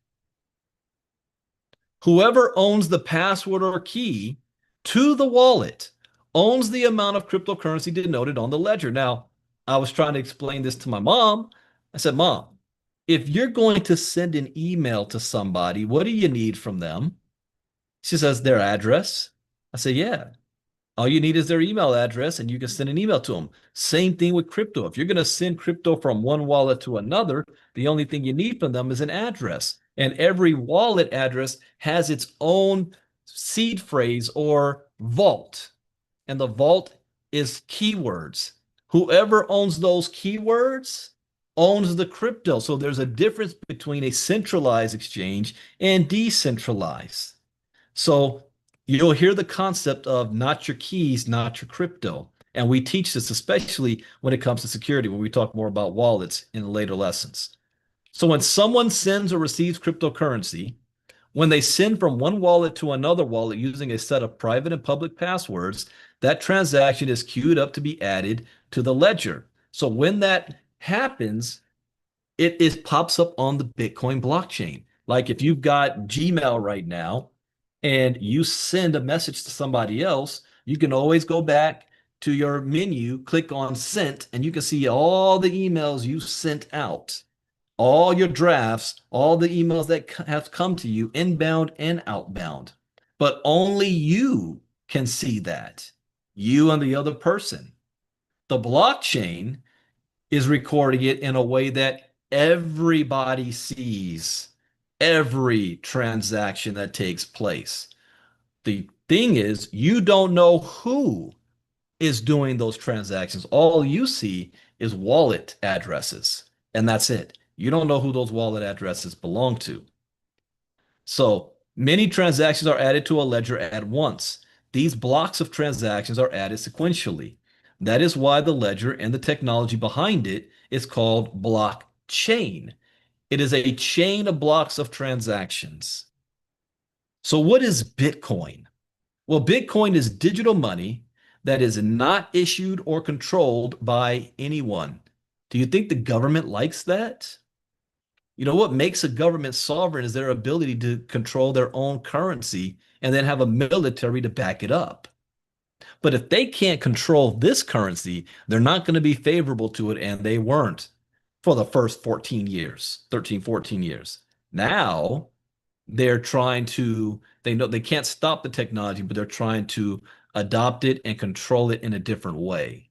Whoever owns the password or key to the wallet owns the amount of cryptocurrency denoted on the ledger. Now, I was trying to explain this to my mom. I said, Mom, if you're going to send an email to somebody, what do you need from them? She says, their address. I said, yeah. All you need is their email address and you can send an email to them. Same thing with crypto. If you're going to send crypto from one wallet to another, the only thing you need from them is an address. And every wallet address has its own seed phrase or vault. And the vault is keywords. Whoever owns those keywords owns the crypto. So there's a difference between a centralized exchange and decentralized. So you'll hear the concept of not your keys, not your crypto. And we teach this, especially when it comes to security, when we talk more about wallets in later lessons. So when someone sends or receives cryptocurrency, when they send from one wallet to another wallet using a set of private and public passwords, that transaction is queued up to be added to the ledger. So when that happens, it pops up on the Bitcoin blockchain. Like if you've got Gmail right now and you send a message to somebody else, you can always go back to your menu, click on sent, and you can see all the emails you sent out, all your drafts, all the emails that have come to you inbound and outbound. But only you can see that, you and the other person. The blockchain is recording it in a way that everybody sees every transaction that takes place. The thing is, you don't know who is doing those transactions. All you see is wallet addresses, and that's it. You don't know who those wallet addresses belong to. So many transactions are added to a ledger at once. These blocks of transactions are added sequentially. That is why the ledger and the technology behind it is called blockchain. It is a chain of blocks of transactions. So what is Bitcoin? Well, Bitcoin is digital money that is not issued or controlled by anyone. Do you think the government likes that? You know, what makes a government sovereign is their ability to control their own currency and then have a military to back it up. But if they can't control this currency, they're not going to be favorable to it, and they weren't for the first 14 years, 13, 14 years. Now they're trying to, they know they can't stop the technology, but they're trying to adopt it and control it in a different way.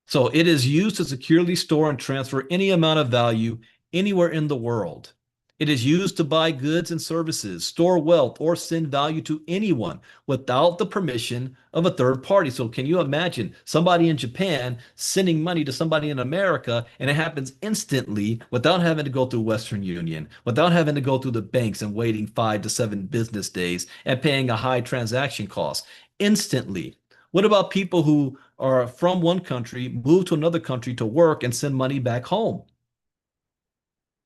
So it is used to securely store and transfer any amount of value anywhere in the world. It is used to buy goods and services, store wealth, or send value to anyone without the permission of a third party. So can you imagine somebody in Japan sending money to somebody in America, and it happens instantly without having to go through Western Union, without having to go through the banks and waiting 5 to 7 business days and paying a high transaction cost instantly? What about people who are from one country, move to another country to work and send money back home?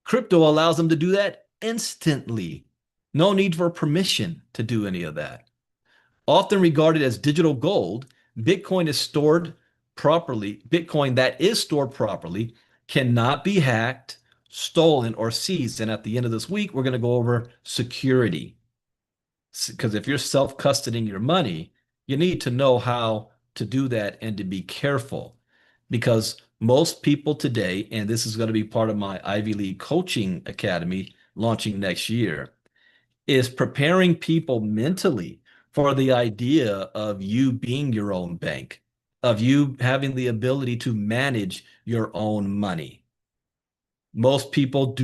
Crypto allows them to do that instantly. No need for permission to do any of that. Often regarded as digital gold, Bitcoin is stored properly. Bitcoin that is stored properly cannot be hacked, stolen, or seized. And at the end of this week, we're going to go over security. Because if you're self-custodying your money, you need to know how to do that and to be careful. Because most people today, and this is going to be part of my Ivy League Coaching Academy launching next year, is preparing people mentally for the idea of you being your own bank, of you having the ability to manage your own money. Most people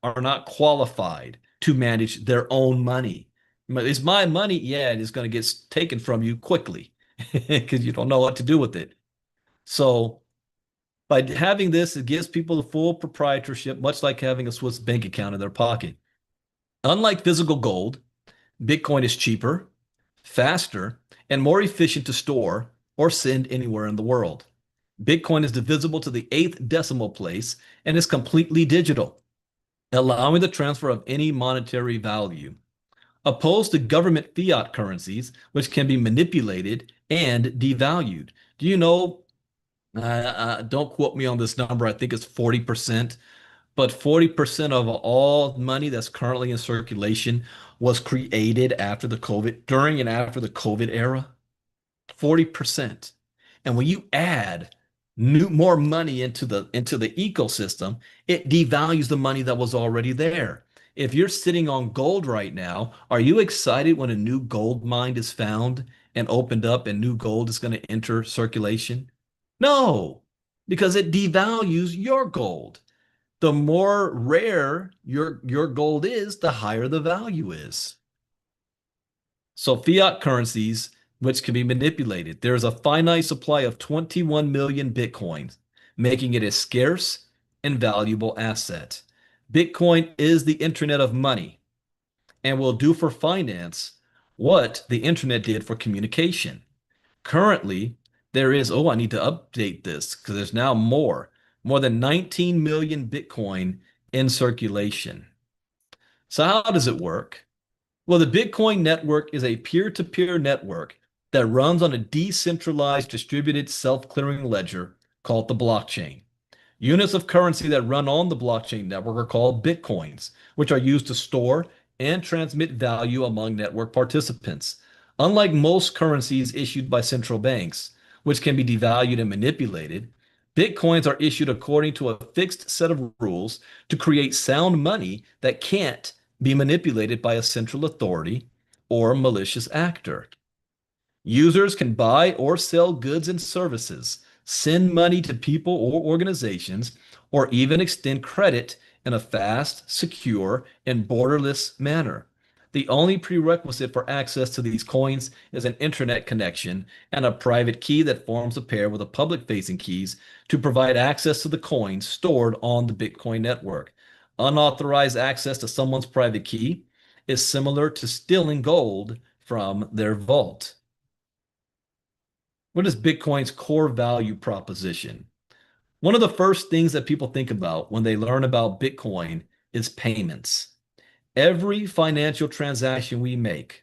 are not qualified to manage their own money. It's my money, yeah, and it's going to get taken from you quickly because you don't know what to do with it. So by having this, it gives people the full proprietorship, much like having a Swiss bank account in their pocket. Unlike physical gold, Bitcoin is cheaper, faster, and more efficient to store or send anywhere in the world. Bitcoin is divisible to the 8th decimal place and is completely digital, allowing the transfer of any monetary value, opposed to government fiat currencies, which can be manipulated and devalued. Do you know, don't quote me on this number, I think it's 40%, but 40% of all money that's currently in circulation was created after the COVID, during and after the COVID era. 40%. And when you add more money into the ecosystem, it devalues the money that was already there. If you're sitting on gold right now, are you excited when a new gold mine is found and opened up and new gold is going to enter circulation? No, because it devalues your gold. The more rare your gold is, the higher the value is. So fiat currencies, which can be manipulated, there is a finite supply of 21 million Bitcoins, making it a scarce and valuable asset. Bitcoin is the internet of money and will do for finance what the internet did for communication. Currently, there is, I need to update this because there's now more than 19 million Bitcoin in circulation. So how does it work? Well, the Bitcoin network is a peer-to-peer network that runs on a decentralized distributed self-clearing ledger called the blockchain. Units of currency that run on the blockchain network are called Bitcoins, which are used to store and transmit value among network participants. Unlike most currencies issued by central banks, which can be devalued and manipulated, Bitcoins are issued according to a fixed set of rules to create sound money that can't be manipulated by a central authority or malicious actor. Users can buy or sell goods and services, send money to people or organizations, or even extend credit in a fast, secure, and borderless manner. The only prerequisite for access to these coins is an internet connection and a private key that forms a pair with the public-facing keys to provide access to the coins stored on the Bitcoin network. Unauthorized access to someone's private key is similar to stealing gold from their vault. What is Bitcoin's core value proposition? One of the first things that people think about when they learn about Bitcoin is payments. Every financial transaction we make,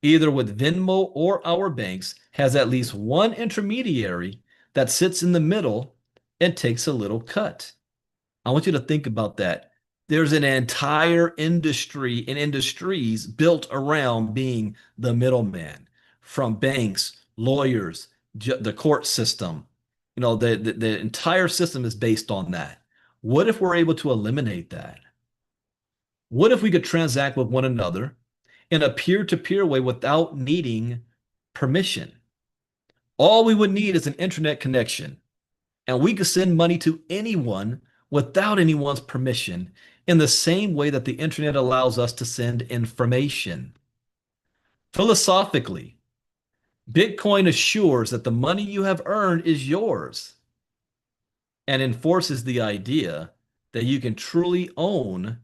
either with Venmo or our banks, has at least one intermediary that sits in the middle and takes a little cut. I want you to think about that. There's an entire industry and industries built around being the middleman, from banks, lawyers, the court system. The entire system is based on that. What if we're able to eliminate that? What if we could transact with one another in a peer-to-peer way without needing permission? All we would need is an internet connection, and we could send money to anyone without anyone's permission, in the same way that the internet allows us to send information. Philosophically, Bitcoin assures that the money you have earned is yours and enforces the idea that you can truly own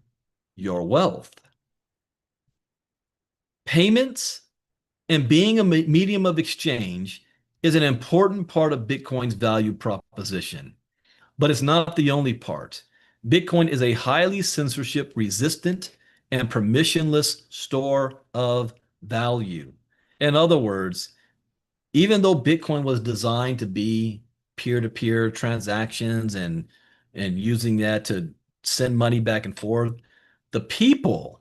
your wealth. Payments and being a medium of exchange is an important part of Bitcoin's value proposition, but it's not the only part. Bitcoin is a highly censorship resistant and permissionless store of value. In other words, even though Bitcoin was designed to be peer-to-peer transactions and using that to send money back and forth, the people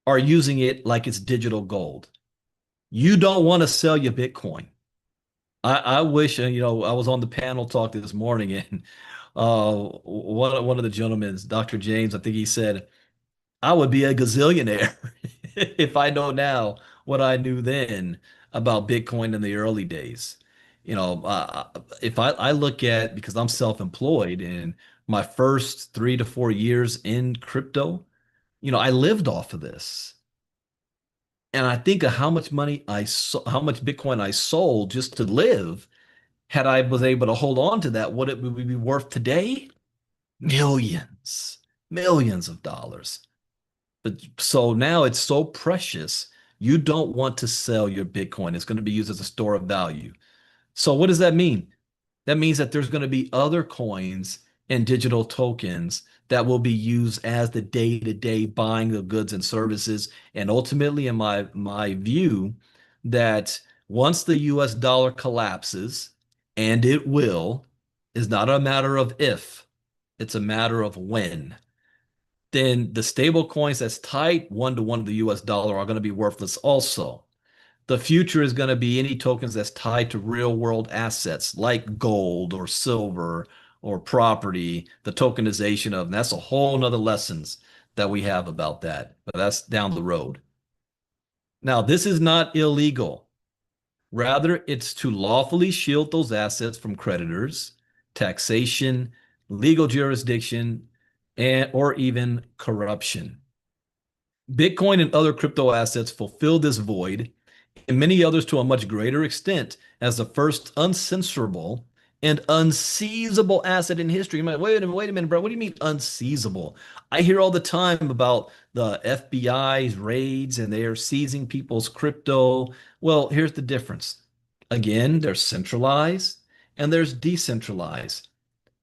are using it like it's digital gold. You don't want to sell your Bitcoin. I wish, I was on the panel talk this morning, and one of the gentlemen, Dr. James, I think he said, I would be a gazillionaire if I know now what I knew then about Bitcoin in the early days. If I look at, because I'm self-employed, and my first 3 to 4 years in crypto, I lived off of this. And I think of how much money how much Bitcoin I sold just to live. Had I was able to hold on to that, what it would be worth today? Millions, millions of dollars. But so now it's so precious, you don't want to sell your Bitcoin. It's going to be used as a store of value. So what does that mean? That means that there's going to be other coins and digital tokens that will be used as the day-to-day buying of goods and services. And ultimately, in my view, that once the US dollar collapses, and it will, is not a matter of if, it's a matter of when, then the stable coins that's tied 1-to-1 to the US dollar are going to be worthless also. The future is going to be any tokens that's tied to real world assets like gold or silver or property, the tokenization of, and that's a whole nother lessons that we have about that, but that's down the road. Now, this is not illegal. Rather, it's to lawfully shield those assets from creditors, taxation, legal jurisdiction, or even corruption. Bitcoin and other crypto assets fulfill this void, and many others to a much greater extent, as the first uncensorable and unseizable asset in history. You might, wait a minute, bro. What do you mean unseizable? I hear all the time about the FBI's raids and they are seizing people's crypto. Well, here's the difference. Again, there's centralized and there's decentralized.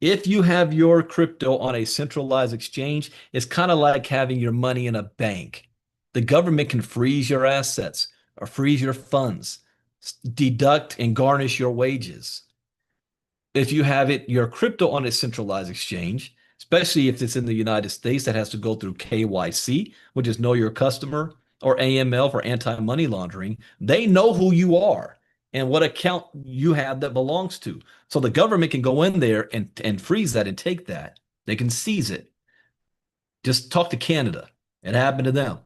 If you have your crypto on a centralized exchange, it's kind of like having your money in a bank. The government can freeze your assets or freeze your funds, deduct and garnish your wages. If you have your crypto on a centralized exchange, especially if it's in the United States, that has to go through KYC, which is know your customer, or AML for anti-money laundering, they know who you are and what account you have that belongs to. So the government can go in there and freeze that and take that. They can seize it. Just talk to Canada. It happened to them.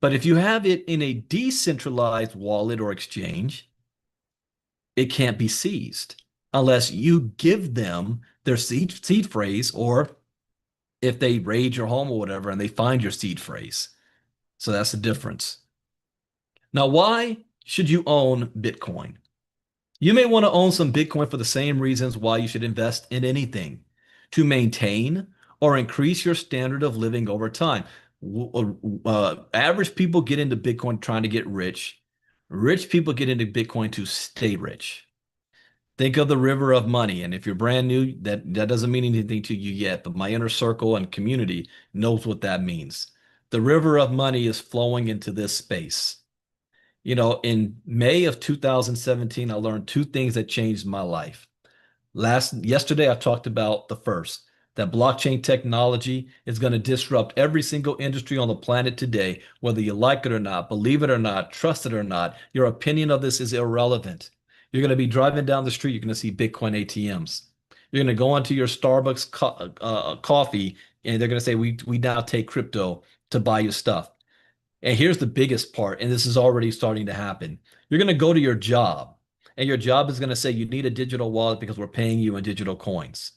But if you have it in a decentralized wallet or exchange, it can't be seized unless you give them their seed phrase, or if they raid your home or whatever and they find your seed phrase. So that's the difference. Now, why should you own Bitcoin? You may want to own some Bitcoin for the same reasons why you should invest in anything: to maintain or increase your standard of living over time. Average people get into Bitcoin trying to get rich. Rich people get into Bitcoin to stay rich. Think of the river of money. And if you're brand new, that doesn't mean anything to you yet, but my inner circle and community knows what that means. The river of money is flowing into this space. In May of 2017, I learned two things that changed my life. Yesterday, I talked about the first, that blockchain technology is going to disrupt every single industry on the planet today, whether you like it or not, believe it or not, trust it or not. Your opinion of this is irrelevant. You're going to be driving down the street, you're going to see Bitcoin ATMs. You're going to go into your Starbucks coffee, and they're going to say, we now take crypto to buy you stuff. And here's the biggest part, and this is already starting to happen. You're going to go to your job, and your job is going to say you need a digital wallet because we're paying you in digital coins.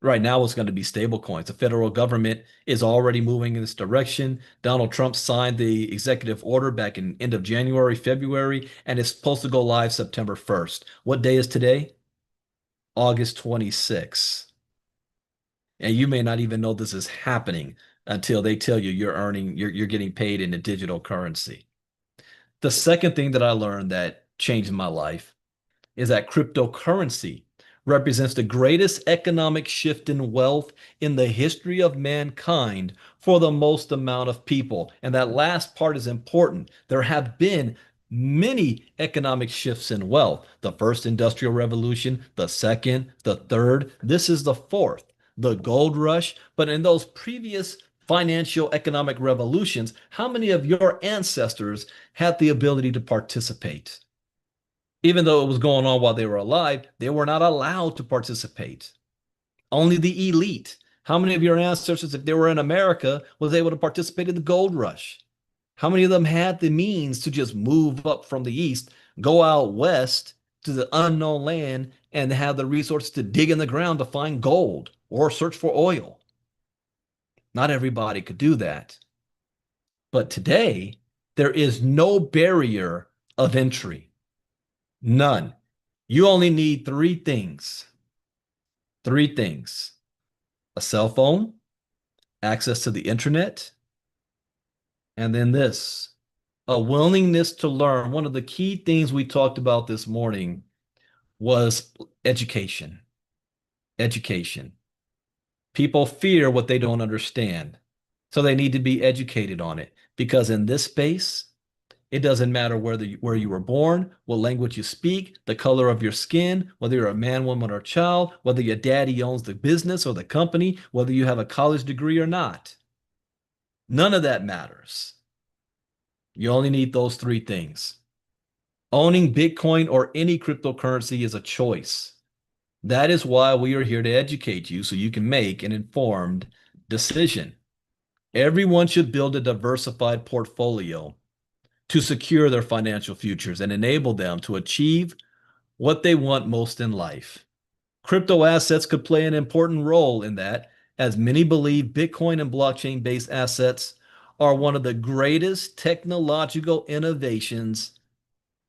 Right now, it's going to be stable coins. The federal government is already moving in this direction. Donald Trump signed the executive order back in end of January, February, and it's supposed to go live September 1st. What day is today? August 26th. And you may not even know this is happening until they tell you you're getting paid in a digital currency. The second thing that I learned that changed my life is that cryptocurrency represents the greatest economic shift in wealth in the history of mankind for the most amount of people. And that last part is important. There have been many economic shifts in wealth. The first industrial revolution, the second, the third. This is the fourth, the gold rush. But in those previous financial economic revolutions, how many of your ancestors had the ability to participate? Even though it was going on while they were alive, they were not allowed to participate. Only the elite. How many of your ancestors, if they were in America, was able to participate in the gold rush? How many of them had the means to just move up from the east, go out west to the unknown land, and have the resources to dig in the ground to find gold or search for oil? Not everybody could do that. But today, there is no barrier of entry. None. You only need three things. Three things. A cell phone, access to the internet, and then this, a willingness to learn. One of the key things we talked about this morning was education. Education. People fear what they don't understand, so they need to be educated on it, because in this space, it doesn't matter where you were born, what language you speak, the color of your skin, whether you're a man, woman, or child, whether your daddy owns the business or the company, whether you have a college degree or not. None of that matters. You only need those three things. Owning Bitcoin or any cryptocurrency is a choice. That is why we are here to educate you so you can make an informed decision. Everyone should build a diversified portfolio to secure their financial futures and enable them to achieve what they want most in life. Crypto assets could play an important role in that, as many believe Bitcoin and blockchain-based assets are one of the greatest technological innovations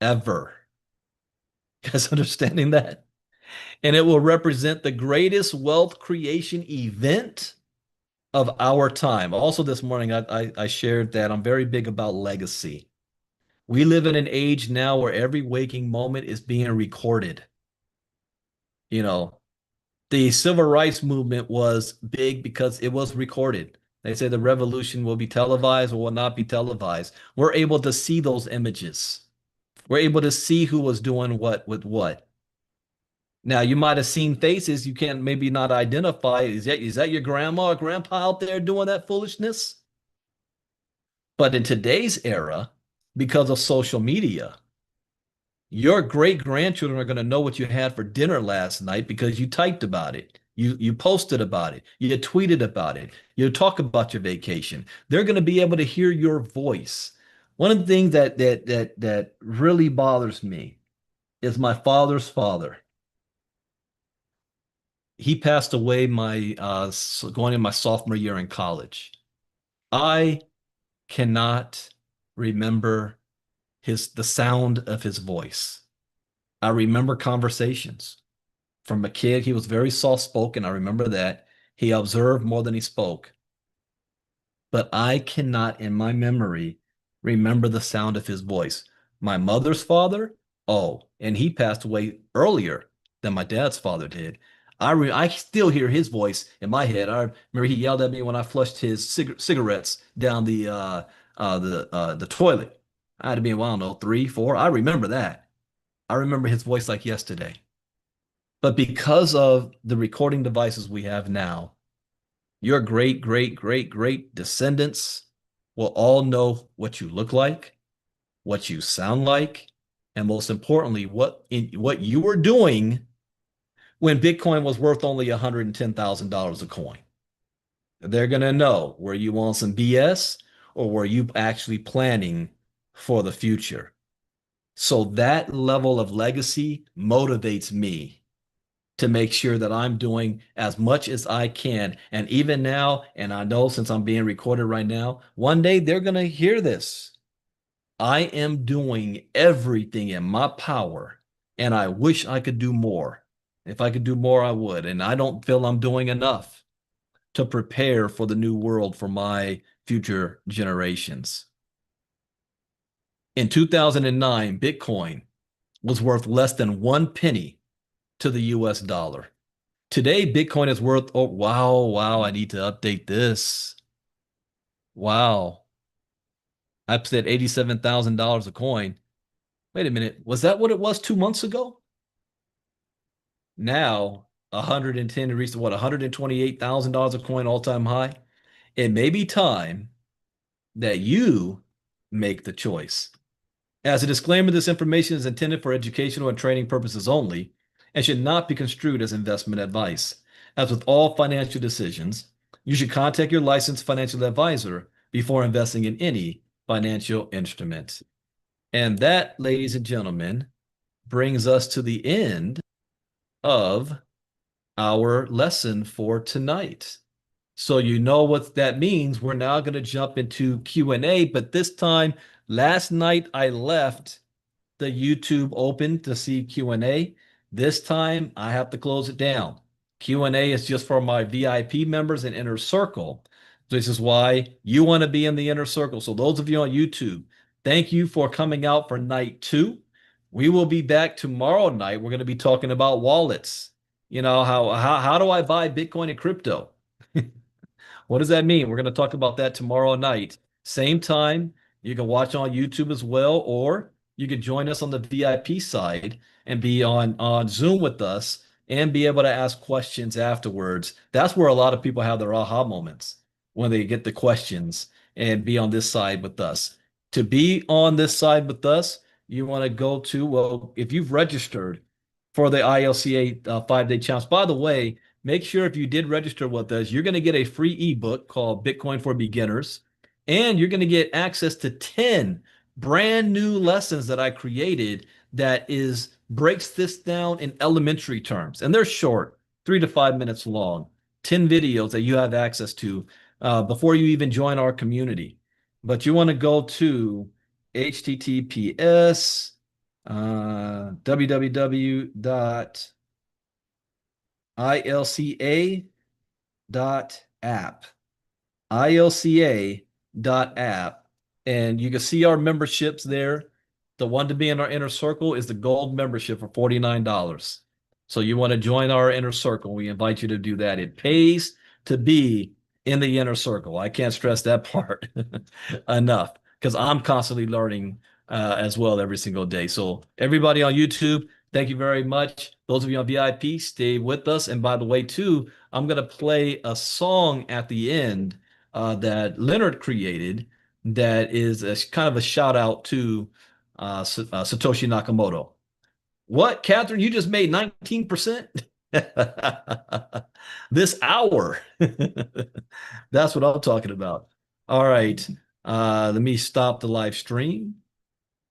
ever. You guys understanding that? And it will represent the greatest wealth creation event of our time. Also this morning, I shared that I'm very big about legacy. We live in an age now where every waking moment is being recorded. You know, the civil rights movement was big because it was recorded. They say the revolution will be televised or will not be televised. We're able to see those images. We're able to see who was doing what with what. Now, you might have seen faces you can't maybe not identify. Is that your grandma or grandpa out there doing that foolishness? But in today's era, because of social media, your great-grandchildren are going to know what you had for dinner last night because you typed about it. You posted about it. You tweeted about it. You talk about your vacation. They're going to be able to hear your voice. One of the things that really bothers me is my father's father. He passed away going in my sophomore year in college. I cannot remember the sound of his voice. I remember conversations. From a kid, he was very soft-spoken. I remember that. He observed more than he spoke. But I cannot, in my memory, remember the sound of his voice. My mother's father, and he passed away earlier than my dad's father did. I still hear his voice in my head. I remember he yelled at me when I flushed his cigarettes down the toilet. I had to be, well, I don't know, 3, 4. I remember that. I remember his voice like yesterday. But because of the recording devices we have now, your great, great, great, great descendants will all know what you look like, what you sound like, and most importantly, what you were doing when Bitcoin was worth only $110,000 a coin. They're going to know, were you on some BS or were you actually planning for the future? So that level of legacy motivates me to make sure that I'm doing as much as I can. And even now, and I know since I'm being recorded right now, one day they're going to hear this. I am doing everything in my power, and I wish I could do more. If I could do more, I would. And I don't feel I'm doing enough to prepare for the new world for my future generations. In 2009, Bitcoin was worth less than 1 penny to the US dollar. Today, Bitcoin is worth, oh, wow, I need to update this. Wow. I said $87,000 a coin. Wait a minute. Was that what it was 2 months ago? Now, 110 to reach what, $128,000 a coin all-time high? It may be time that you make the choice. As a disclaimer, this information is intended for educational and training purposes only and should not be construed as investment advice. As with all financial decisions, you should contact your licensed financial advisor before investing in any financial instrument. And that, ladies and gentlemen, brings us to the end of our lesson for tonight. So you know what that means. We're now going to jump into Q&A, but this time, last night I left the YouTube open to see Q&A. This time I have to close it down. Q&A is just for my VIP members and inner circle. This is why you want to be in the inner circle. So those of you on YouTube, thank you for coming out for night 2. We will be back tomorrow night. We're going to be talking about wallets. You know, how do I buy Bitcoin and crypto? What does that mean? We're going to talk about that tomorrow night. Same time. You can watch on YouTube as well, or you can join us on the VIP side and be on Zoom with us and be able to ask questions afterwards. That's where a lot of people have their aha moments, when they get the questions and be on this side with us. To be on this side with us, you want to go to, well, if you've registered for the ILCA 5-day challenge. By the way, make sure if you did register with us, you're going to get a free ebook called Bitcoin for Beginners, and you're going to get access to 10 brand new lessons that I created that breaks this down in elementary terms. And they're short, 3 to 5 minutes long, 10 videos that you have access to before you even join our community. But you want to go to https www.ilca.app. ilca.app, and you can see our memberships there. The one to be in our inner circle is the gold membership for $49. So you want to join our inner circle, we invite you to do that. It pays to be in the inner circle. I can't stress that part enough, because I'm constantly learning as well every single day. So everybody on YouTube, thank you very much. Those of you on VIP, stay with us. And by the way, too, I'm going to play a song at the end that Leonard created that is kind of a shout out to Satoshi Nakamoto. What, Catherine? You just made 19% this hour. That's what I'm talking about. All right. Let me stop the live stream.